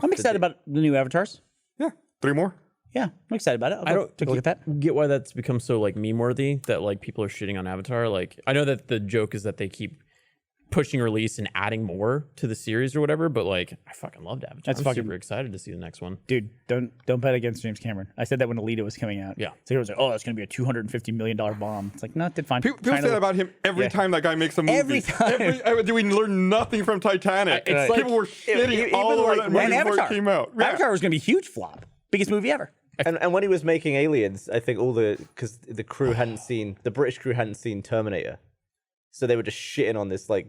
I'm excited about the new Avatars. Yeah, 3 more. Yeah, I'm excited about it. I don't take a look at that. get why that's become so like meme worthy that like people are shitting on Avatar. Like I know that the joke is that they keep pushing release and adding more to the series or whatever, but like I fucking loved Avatar. I'm super excited to see the next one. Dude, don't bet against James Cameron. I said that when Alita was coming out. Yeah. So he was like, oh, that's going to be a $250 million bomb. It's like, no, it did fine. People say that about him every time that guy makes a movie. Every time. Do we learn nothing from Titanic? It's like- people were shitting all over that movie before it came out. Yeah. Avatar was going to be a huge flop. Biggest movie ever. And when he was making Aliens, I think because the British crew hadn't seen Terminator, so they were just shitting on this like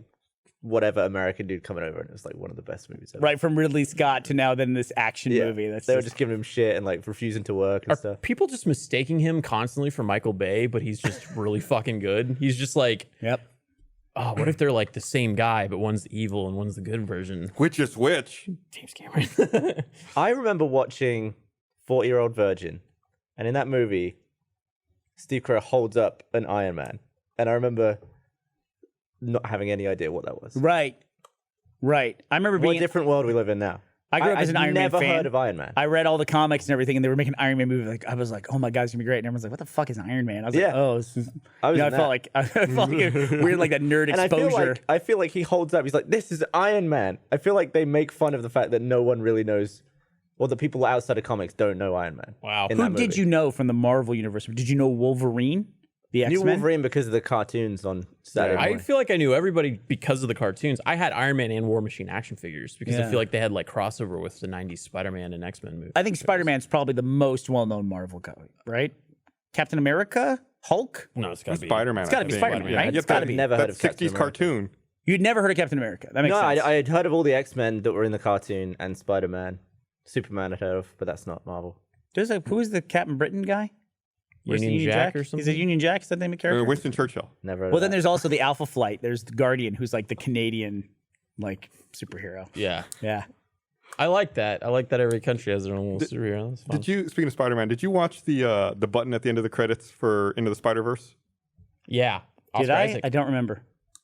whatever American dude coming over, and it was like one of the best movies ever. Right, from Ridley Scott to now then this action movie. They were just giving him shit and like refusing to work and Are stuff. people just mistaking him constantly for Michael Bay, but he's just really fucking good? He's just like, Yep. oh, what if they're like the same guy, but one's the evil and one's the good version? Which is which? James Cameron. I remember watching 40-Year-Old Virgin, and in that movie, Steve Carell holds up an Iron Man, and I remember not having any idea what that was. Right. I remember What being a different world we live in now. I grew up as an Iron Man never fan. heard of Iron Man. I read all the comics and everything, and they were making an Iron Man movie. Like I was like, "Oh my god, it's gonna be great!" And everyone's like, "What the fuck is Iron Man?" I was like, Yeah. "Oh, this is." I was I in felt like weird, like that nerd and exposure. I feel like he holds up. He's like, "This is Iron Man." I feel like they make fun of the fact that no one really knows, or the people outside of comics don't know Iron Man. Wow. in Who that did movie. you know from the Marvel universe? Did you know Wolverine, the I knew X-Men? Wolverine because of the cartoons on Saturday I morning. feel like I knew everybody because of the cartoons. I had Iron Man and War Machine action figures because I Yeah. feel like they had like crossover with the 90s Spider-Man and X-Men movies. I think Spider-Man's probably the most well-known Marvel comic, right? Captain America, Hulk. No, it's gotta be Spider-Man. It's gotta be Spider-Man, right? It's gotta be. Never heard That of Captain 60s America. cartoon. You'd never heard of Captain America. That makes No, sense. I had heard of all the X-Men that were in the cartoon and Spider-Man. Superman I'd heard of, but that's not Marvel. Who is the Captain Britain guy? Where's the Union Jack or something? Is it Union Jack? Is that the name of the character? Winston Churchill. Never heard Well, of then that. there's also the Alpha Flight. There's the Guardian, who's like the Canadian, like superhero. Yeah. Yeah. I like that. I like that every country has their own little superhero. That's fun. Did you, speaking of Spider-Man, did you watch the button at the end of the credits for Into the Spider-Verse? Yeah. Did Oscar I? Isaac. I don't remember.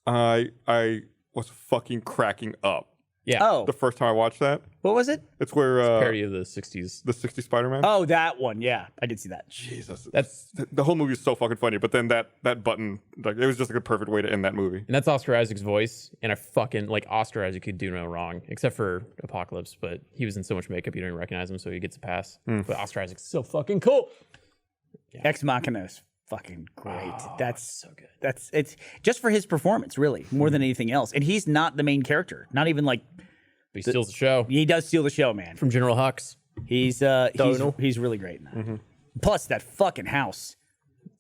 I was fucking cracking up Yeah. Oh, the first time I watched that. what was it? It's where Parody of the 60s. the 60s Spider-Man. Oh, that one. Yeah, I did see that. Jesus, That's the whole movie is so fucking funny. But then that button, like, it was just like a perfect way to end that movie. And that's Oscar Isaac's voice. And I fucking like Oscar Isaac could do no wrong, except for Apocalypse. But he was in so much makeup you don't even recognize him, so he gets a pass. But Oscar Isaac's so fucking cool. Ex Machina is fucking great. That's so good. it's just for his performance, really, more than anything else. And he's not the main character. Not even like But he steals the show he does steal the show, man. from General Hux. He's really great in that. Plus that fucking house.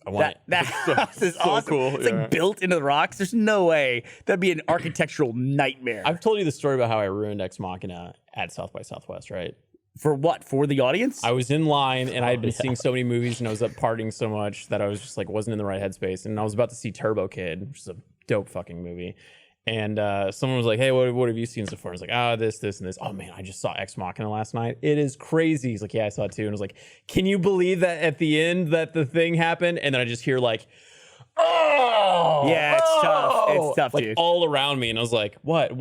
I want That house is awesome. cool, It's yeah. like built into the rocks. There's no way that'd be an architectural nightmare. I've told you the story about how I ruined Ex Machina at South by Southwest, right? For what? For the audience? I was in line and I had been seeing so many movies and I was up partying so much that I was just like wasn't in the right headspace. And I was about to see Turbo Kid, which is a dope fucking movie. And someone was like, "Hey, what have you seen so far?" I was like, this, and this. Oh man, I just saw Ex Machina last night. It is crazy. He's like, "Yeah, I saw it too." And I was like, "Can you believe that at the end that the thing happened?" And then I just hear like, "Oh, Yeah, it's tough. It's tough, like dude. all around me." And I was like, "What?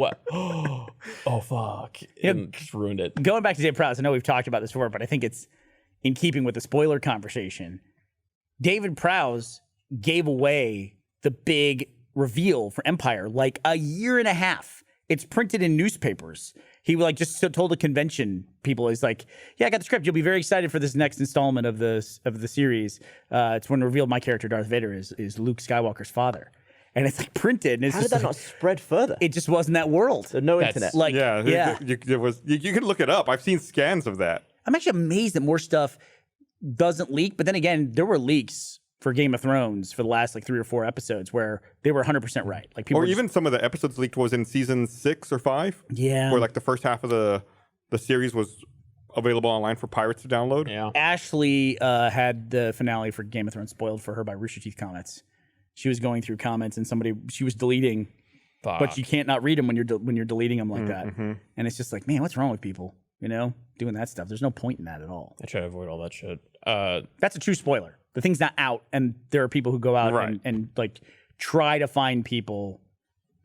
Oh fuck!" And just ruined it. Going back to David Prowse, I know we've talked about this before, but I think it's in keeping with the spoiler conversation. David Prowse gave away the big reveal for Empire like a year and a half. It's printed in newspapers. He like just told a convention people, he's like, "Yeah, I got the script. You'll be very excited for this next installment of the series. It's when revealed my character Darth Vader is Luke Skywalker's father." And it's like printed, and it's How did just that not spread further? it just wasn't that world. So no That's internet. Like Yeah, you can look it up. I've seen scans of that. I'm actually amazed that more stuff doesn't leak. But then again, there were leaks for Game of Thrones for the last like 3 or 4 episodes where they were 100% right. Like people Or were even some of the episodes leaked was in season 6 or 5. Yeah. Where like the first half of the series was available online for pirates to download. Yeah. Ashley had the finale for Game of Thrones spoiled for her by Rooster Teeth comments. She was going through comments and she was deleting, but you can't not read them when you're deleting them like that. And it's just like, man, what's wrong with people? You know, doing that stuff. There's no point in that at all. I try to avoid all that shit. That's a true spoiler. The thing's not out, and there are people who go out Right. and like try to find people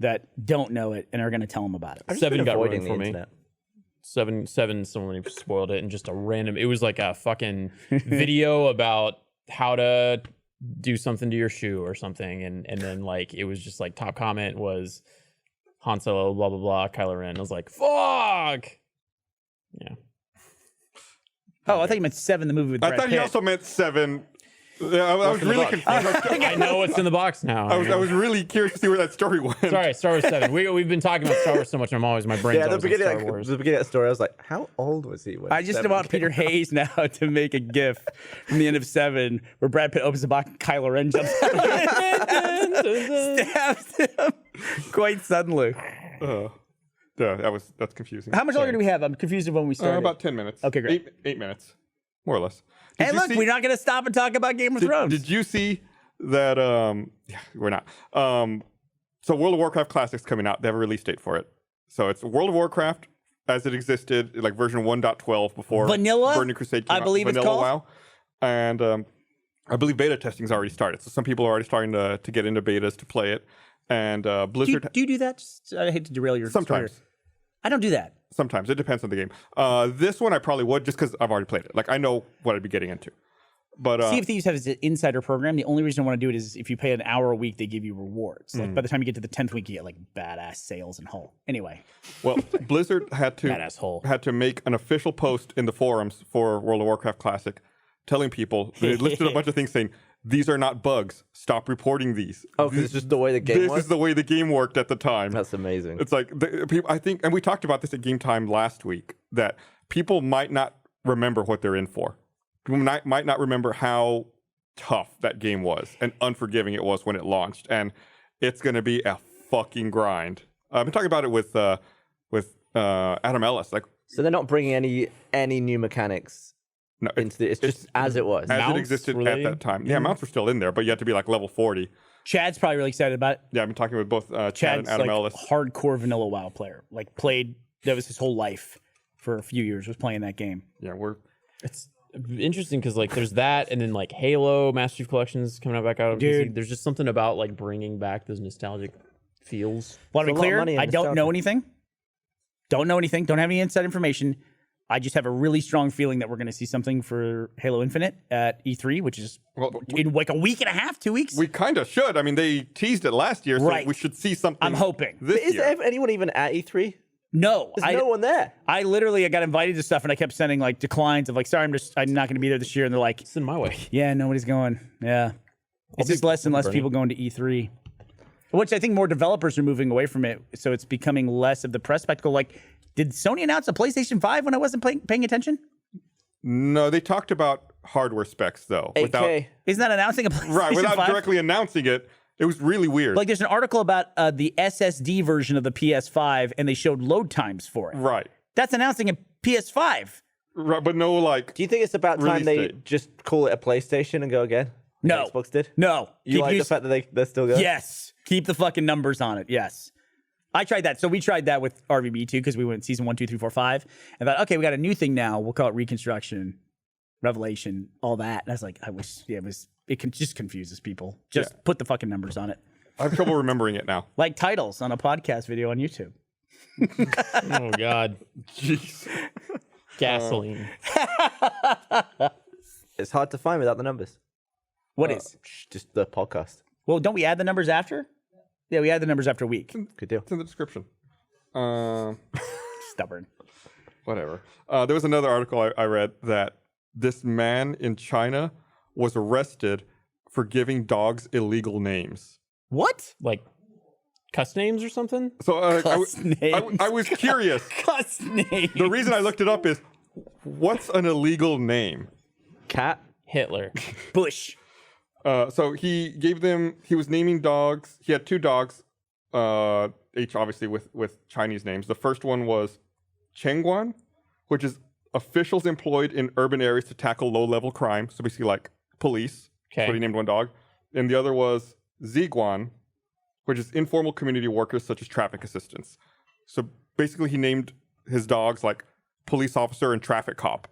that don't know it and are going to tell them about it. I've just Seven been got avoiding ruined the for me. internet. 7 someone spoiled it, and just a random. It was like a fucking video about how to do something to your shoe or something, and then like it was just like top comment was Han Solo, blah blah blah, Kylo Ren. I was like, fuck. Yeah. Oh, I thought you meant 7, the movie with Brad I thought Pitt. you also meant 7. I was really confused. I know what's in the box now. I was really curious to see where that story went. Sorry, Star Wars 7. We've been talking about Star Wars so much. My brain's Yeah, always on Star Wars. the beginning of that story, I was like, how old was he? When I just 7 want Peter Hayes now to make a GIF from the end of 7 where Brad Pitt opens the box and Kylo Ren jumps out, stabs him quite suddenly. Yeah, that's confusing. How much longer do we have? I'm confused of when we started. About 10 minutes. Okay, great. 8 minutes, more or less. Hey, look, we're not going to stop and talk about Game of Thrones. Did you see that? Yeah, we're not. So World of Warcraft Classic's coming out. They have a release date for it. So it's World of Warcraft as it existed, like version 1.12 before Vanilla? Burning Crusade came I out. believe it's Vanilla called. WoW. And I believe beta testing's already started. So some people are already starting to get into betas to play it. And Blizzard... Do you do that? I hate to derail your Sometimes. story. I don't do that. Sometimes. It depends on the game. This one I probably would just because I've already played it. Like, I know what I'd be getting into. But Sea of Thieves has an insider program. The only reason I want to do it is if you pay an hour a week, they give you rewards. Like by the time you get to the 10th week, you get like badass sales and hull. Anyway. Well, Blizzard had Badass hole. to make an official post in the forums for World of Warcraft Classic telling people, they listed a bunch of things saying, these are not bugs. Stop reporting these. Oh, because it's just the way the game This was? is the way the game worked at the time. That's amazing. It's like, people, I think, and we talked about this at Game Time last week, that people might not remember what they're in for. People might not remember how tough that game was and unforgiving it was when it launched. And it's going to be a fucking grind. I've been talking about it with Adam Ellis. Like, So they're not bringing any new mechanics no, into the... It's just as it was. as Mounts, it existed were at they that time. Yeah, mounts were still in there, but you had to be like level 40. Chad's probably really excited about it. Yeah, I've been talking with both Chad and Chad's Adam like Ellis. hardcore vanilla WoW player. Like played, that was his whole life for a few years, was playing that game. Yeah, It's interesting because like there's that, and then like Halo Master Chief Collection's coming out back out. Dude. There's just something about like bringing back those nostalgic feels. Want to be It's a lot of clear? money in I don't know anything. Don't know anything. Don't have any inside information. I just have a really strong feeling that we're going to see something for Halo Infinite at E3, which is in like a week and a half, 2 weeks. we kind of should. I mean, they teased it last year, so Right. we should see something. I'm hoping. This Is year. there anyone even at E3? No, There's no one there. I literally got invited to stuff and I kept sending like declines of like, sorry, I'm not going to be there this year. And they're like, It's in my way. yeah, nobody's going. Yeah. It's just less and less people going to E3, which I think more developers are moving away from it. So it's becoming less of the press spectacle. Like, did Sony announce a PlayStation 5 when I wasn't paying attention? No, they talked about hardware specs though. 8K. Isn't that announcing a PlayStation Right, without 5? directly announcing it. It was really weird. Like, there's an article about the SSD version of the PS5, and they showed load times for it. right. That's announcing a PS5. Right, but no, like, Do you think it's about time Release they date. just call it a PlayStation and go again? No. Like Xbox did? No. You like the fact that they're still going? Yes. Keep the fucking numbers on it. Yes. I tried that. So we tried that with RVB too, because we went season 1, 2, 3, 4, 5. And thought, okay, we got a new thing now. We'll call it Reconstruction, Revelation, all that. And I was like, I wish, it just confuses people. Just put the fucking numbers on it. I have trouble remembering it now. Like titles on a podcast video on YouTube. Oh God. Jeez. Gasoline. It's hard to find without the numbers. What is? Just the podcast. Well, don't we add the numbers after? Yeah, we add the numbers after a week. Good deal. It's in the description. Stubborn. Whatever. There was another article I read that this man in China was arrested for giving dogs illegal names. What? Like cuss names or something? So Cuss names. I was curious. Cuss names. The reason I looked it up is, what's an illegal name? Cat. Hitler. Bush. So he was naming dogs. He had 2 dogs, each obviously with Chinese names. The first one was Chengguan, which is officials employed in urban areas to tackle low-level crime. So basically like police. Okay. That's what he named one dog. And the other was Ziguan, which is informal community workers such as traffic assistants. So basically he named his dogs like police officer and traffic cop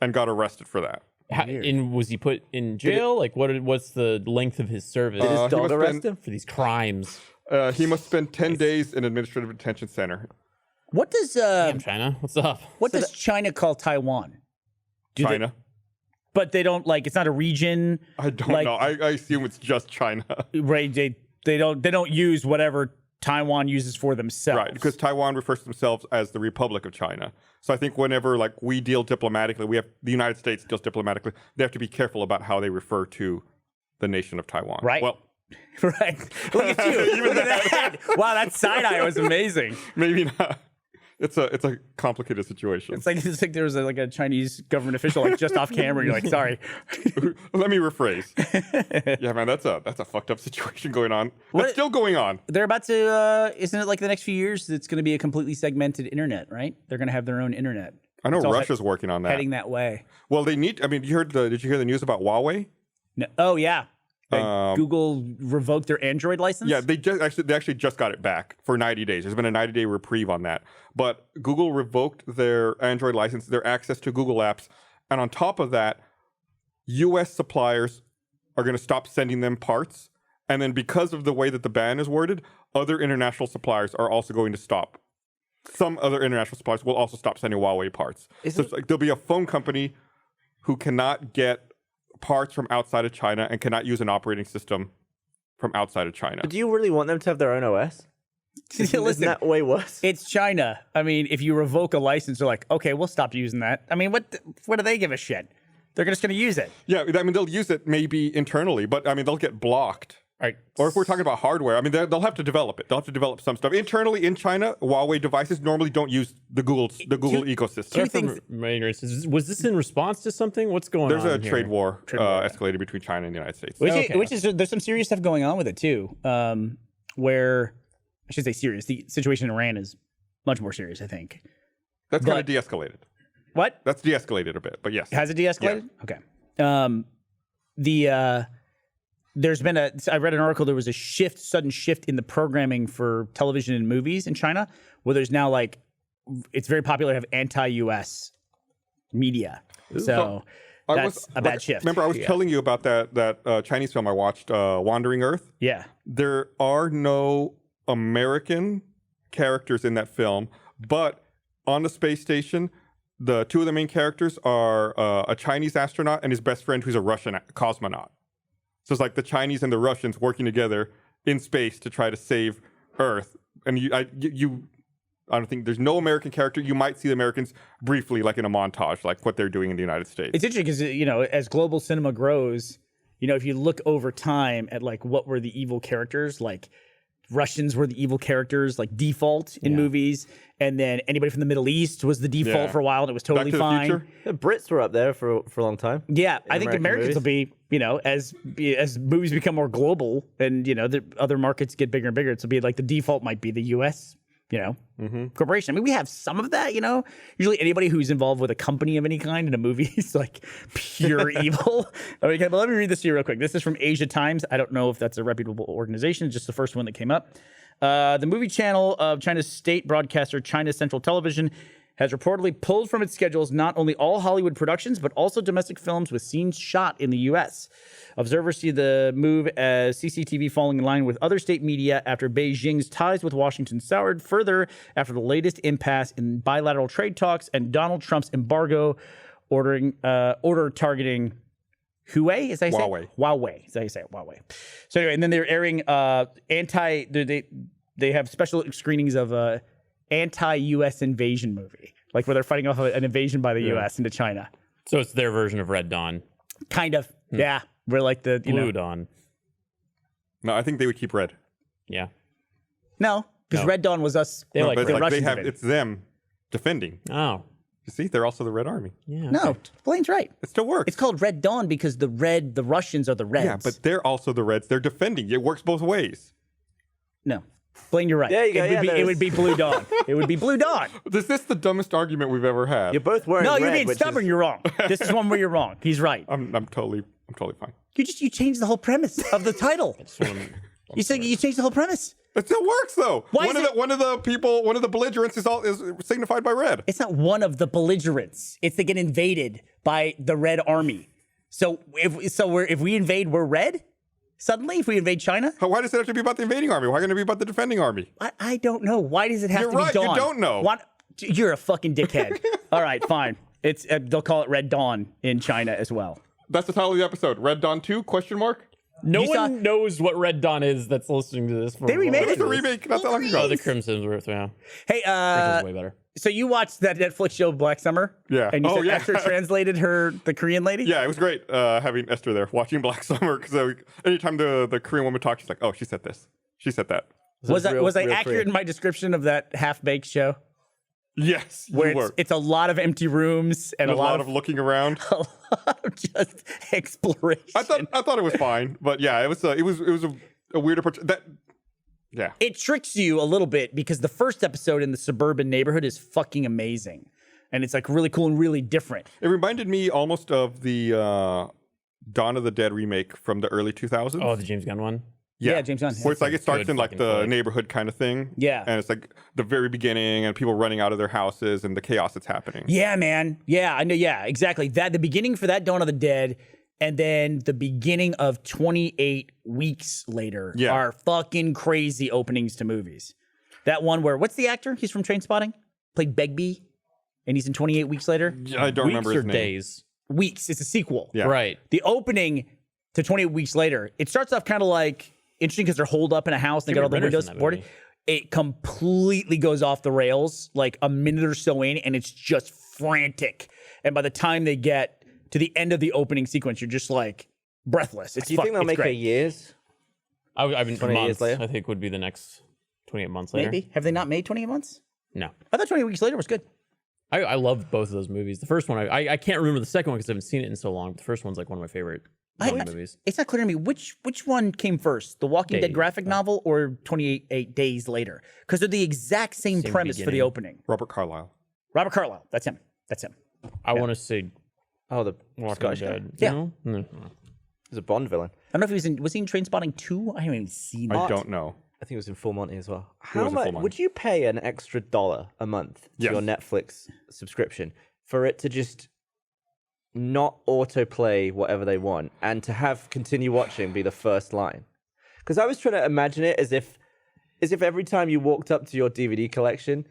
and got arrested for that. And was he put in jail? Like what's the length of his service Did his he dog must arrest spend- him? for these crimes? He must spend 10 days in administrative detention center. What does Damn, China, what's up? what does China call Taiwan? China. But they don't like. It's not a region. I don't like, know. I assume it's just China. Right? They don't use whatever Taiwan uses for themselves. Right, because Taiwan refers to themselves as the Republic of China. So I think whenever like we deal diplomatically, the United States deals diplomatically, they have to be careful about how they refer to the nation of Taiwan. Right. Well, Right. Look at you. Look at that. Wow, that side eye was amazing. maybe not. It's a complicated situation. It's like there was a Chinese government official like just off camera. You're like, sorry. Let me rephrase. Yeah, man, that's a fucked up situation going on. That's still going on. They're about to. Isn't it like the next few years? It's going to be a completely segmented internet, right? They're going to have their own internet. I know It's all Russia's working on that. heading that way. Well, they need. I mean, did you hear the news about Huawei? No, oh yeah. Google revoked their Android license. Yeah, they actually just got it back for 90 days. There's been a 90-day reprieve on that. But Google revoked their Android license, their access to Google Apps, and on top of that, U.S. suppliers are going to stop sending them parts. And then because of the way that the ban is worded, other international suppliers are also going to stop. Some other international suppliers will also stop sending Huawei parts. So it's like there'll be a phone company who cannot get parts from outside of China and cannot use an operating system from outside of China. But do you really want them to have their own OS? Isn't that way worse? It's China. I mean, if you revoke a license, they're like, okay, we'll stop using that. I mean, what do they give a shit? They're just going to use it. Yeah, I mean, they'll use it maybe internally, but I mean, they'll get blocked. Right. Or if we're talking about hardware, I mean, they'll have to develop it. They'll have to develop some stuff internally in China. Huawei devices normally don't use the Google ecosystem. Two things. Was this in response to something? What's going There's on? a trade war escalated between China and the United States. Which is there's some serious stuff going on with it too. Where I should say serious. The situation in Iran is much more serious, I think. That's kind of de-escalated. What? That's de-escalated a bit, but yes. Has it de-escalated? Yeah. Okay. There's been I read an article, there was a sudden shift in the programming for television and movies in China, where there's now it's very popular to have anti-US media. So that's a bad shift. Remember, I was telling you about that Chinese film I watched, Wandering Earth? Yeah. There are no American characters in that film, but on the space station, the two of the main characters are a Chinese astronaut and his best friend who's a Russian cosmonaut. So it's like the Chinese and the Russians working together in space to try to save Earth. And I don't think there's no American character. You might see the Americans briefly, like in a montage, like what they're doing in the United States. It's interesting because, as global cinema grows, if you look over time at what were the evil characters, like Russians were the evil characters, like default in movies. And then anybody from the Middle East was the default for a while, and it was totally fine. The Brits were up there for a long time. Yeah, I think Americans will be, as movies become more global and, the other markets get bigger and bigger, it'll be like the default might be the U.S., corporation. I mean, we have some of that, Usually anybody who's involved with a company of any kind in a movie is like pure evil. Okay, but let me read this to you real quick. This is from Asia Times. I don't know if that's a reputable organization. It's just the first one that came up. The movie channel of China's state broadcaster, China Central Television, has reportedly pulled from its schedules not only all Hollywood productions, but also domestic films with scenes shot in the U.S. Observers see the move as CCTV falling in line with other state media after Beijing's ties with Washington soured further after the latest impasse in bilateral trade talks and Donald Trump's embargo order targeting Huawei, is that how you say it? Huawei. Is that how you say it? Huawei. So anyway, and then they're airing they have special screenings of anti-U.S. invasion movie, like where they're fighting off an invasion by the U.S. into China. So it's their version of Red Dawn. Kind of, yeah. We're like the Blue Dawn. No, I think they would keep red. Yeah. No, because Red Dawn was us. They like the red. Russians. It's them defending. Oh. You see, they're also the Red Army. Yeah. No, Blaine's right. It still works. It's called Red Dawn because the Russians are the Reds. Yeah, but they're also the Reds. They're defending. It works both ways. No. Blaine, you're right. There you go. It would be Blue Dawn. It would be Blue Dawn. Is this the dumbest argument we've ever had? You're both wearing red. No, you're being stubborn. You're wrong. This is one where you're wrong. He's right. I'm totally fine. You changed the whole premise of the title. You changed the whole premise. It still works though. Why one of the belligerents is signified by red. It's not one of the belligerents. It's they get invaded by the Red Army. So if we invade, we're red. suddenly if we invade China? Why does it have to be about the invading army? Why can't it be about the defending army? I don't know. Why does it have You're to be right, dawn? you don't know. What? You're a fucking dickhead. All right, fine. It's they'll call it Red Dawn in China as well. That's the title of the episode. Red Dawn 2? Question mark? No You one saw- knows what Red Dawn is that's listening to this. They remade It was a remake not that long ago. Oh, the Crimson's worth, yeah. Hey, Crimson's way better. so you watched that Netflix show Black Summer? Yeah. And you Oh, said yeah. Esther translated the Korean lady? Yeah, it was great having Esther there watching Black Summer because anytime the Korean woman talks, she's like, "Oh, she said this, she said that." Was I real- was I real accurate Korean. in my description of that half-baked show? Yes, you Where were. it's a lot of empty rooms and a lot of looking around. a lot of just exploration. I thought it was fine, but yeah, it was a weird approach. Yeah. It tricks you a little bit because the first episode in the suburban neighborhood is fucking amazing. And it's like really cool and really different. It reminded me almost of the Dawn of the Dead remake from the early 2000s. Oh, the James Gunn one? Yeah, James Gunn. Where it's like it starts Good in like fucking the flick. neighborhood kind of thing. Yeah. And it's like the very beginning and people running out of their houses and the chaos that's happening. Yeah, man. Yeah, I know. Yeah, exactly. That the beginning for that Dawn of the Dead, and then the beginning of 28 weeks later Yeah. are fucking crazy openings to movies. That one where what's the actor? He's from Trainspotting, played Begbie, and he's in 28 weeks later. Yeah, I don't remember Weeks or his name. days? Weeks. It's a sequel. Yeah. Right. The opening to 28 weeks later, it starts off kind of like interesting because they're holed up in a house. They got all the Renner's windows in that boarded. movie. It completely goes off the rails like a minute or so in, and it's just frantic. And by the time they get to the end of the opening sequence, you're just like breathless. It's Do you think they'll make great. a years? I've been 28 years months, later? I think would be the next 28 months later. Maybe. Have they not made 28 months? No. I thought 28 weeks later was good. I love both of those movies. The first one, I can't remember the second one because I haven't seen it in so long. But the first one's like one of my favorite zombie movies. It's not clear to me which one came first, The Walking Dead Days. graphic novel or 28 Days Later, because they're the exact same premise for the beginning. opening. Robert Carlyle. Robert Carlyle, that's him. I want to say Oh, the Walking Scottish guy. Dead. Yeah. No? No. He's a Bond villain. I don't know if was he in Trainspotting 2? I haven't even seen I it. don't know. I think it was in Full Monty as well. was How in much Full Monty. would you pay an extra $1 a month to Yes. your Netflix subscription for it to just not autoplay whatever they want and to have continue watching be the first line? Because I was trying to imagine it as if every time you walked up to your DVD collection,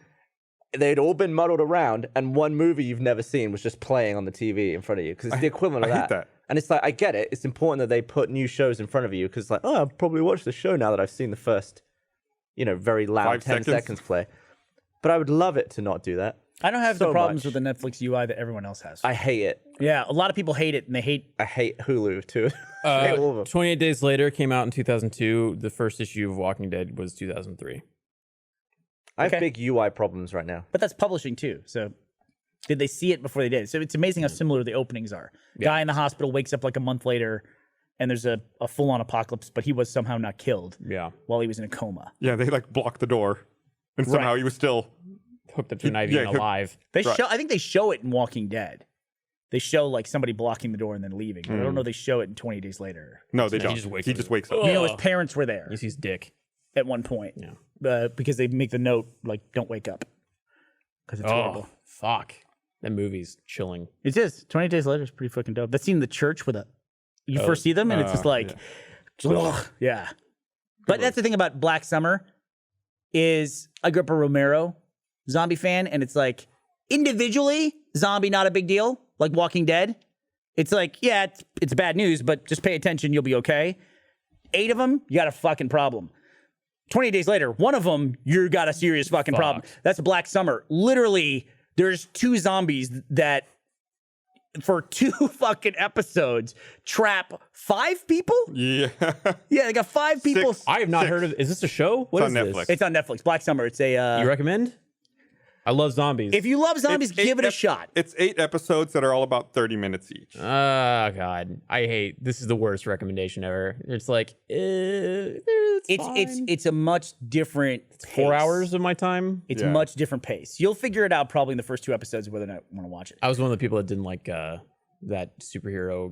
they'd all been muddled around and one movie you've never seen was just playing on the TV in front of you. Because it's the equivalent of I that. hate that. And it's like, I get it. It's important that they put new shows in front of you because, like, oh, I'll probably watch the show now that I've seen the first, very loud 5 10 seconds. seconds play. But I would love it to not do that. I don't have the So problems much. with the Netflix UI that everyone else has. I hate it. Yeah, a lot of people hate it, and they hate. I hate Hulu too. I hate all of them. 28 Days Later came out in 2002. The first issue of Walking Dead was 2003. I have Okay. big UI problems right now. But that's publishing too. So, did they see it before they did? So it's amazing how similar the openings are. Guy in the hospital wakes up like a month later, and there's a full-on apocalypse, but he was somehow not killed Yeah. while he was in a coma. Yeah, they like blocked the door, and somehow he was still. Hooked up to an IV yeah, and hooked- alive. They show. I think they show it in Walking Dead. They show like somebody blocking the door and then leaving. But I don't know if they show it in 20 Days Later. No, they He don't. just wakes He up. just wakes up. You know, his parents were there You see his dick. at one point. Yeah. Because they make the note like, "Don't wake up," because it's horrible. Oh, fuck. That movie's chilling. It is. 20 Days Later is pretty fucking dope. That scene in the church with you first see them and it's just like, ugh, yeah. But that's the thing about Black Summer is I grew up a Romero zombie fan, and it's like individually zombie not a big deal. Like Walking Dead, it's like yeah, it's bad news, but just pay attention, you'll be okay. 8 of them, you got a fucking problem. 20 Days Later, one of them, you got a serious fucking problem. That's Black Summer. Literally, there's 2 zombies that, for 2 fucking episodes, trap 5 people? Yeah. Yeah, they got 5 people. I have not heard of. Is this a show? What It's is on this? Netflix. It's on Netflix. Black Summer. It's a. You recommend? I love zombies. If you love zombies, It's give it a 8 shot. It's 8 episodes that are all about 30 minutes each. Oh God, I hate. This is the worst recommendation ever. It's like It's a much different. 4 pace. hours of my time. It's Yeah. much different pace. You'll figure it out probably in the first 2 episodes of whether or not you want to watch it. I was one of the people that didn't like that superhero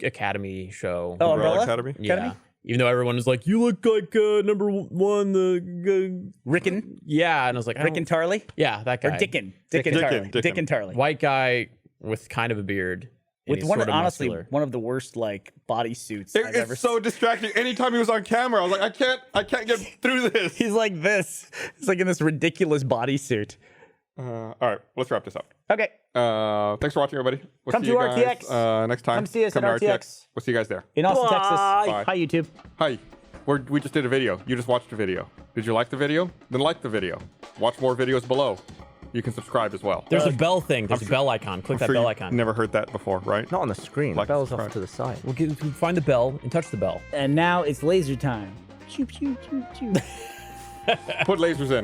academy show. Oh, Umbrella Umbrella Academy? Yeah. Even though everyone was like, "You look like number 1." Rickon, Yeah, and I was like, Rick and Tarley, yeah, that guy. or Dickin, Dickin. Tarley, Dickin. Dick and Tarley. White guy with kind of a beard. and With he's one, sort of honestly, muscular. one of the worst like bodysuits I've ever It's so seen. distracting. Anytime he was on camera, I was like, I can't get through this. He's like this. He's like in this ridiculous bodysuit. All right, let's wrap this up. Okay. Thanks for watching, everybody. We'll Come see to you guys, RTX. next time. Come see us Come at to RTX. We'll see you guys there. In Austin, Bye. Texas. Bye. Hi, YouTube. Hi. We just did a video. You just watched a video. Did you like the video? Then like the video. Watch more videos below. You can subscribe as well. There's a bell thing. There's a bell icon. Click that Sure bell you icon. Never heard that before, right? Not on the screen. Like The bell's subscribe. off to the side. We'll find the bell and touch the bell. And now it's laser time. Choo, choo, choo, choo. Put lasers in.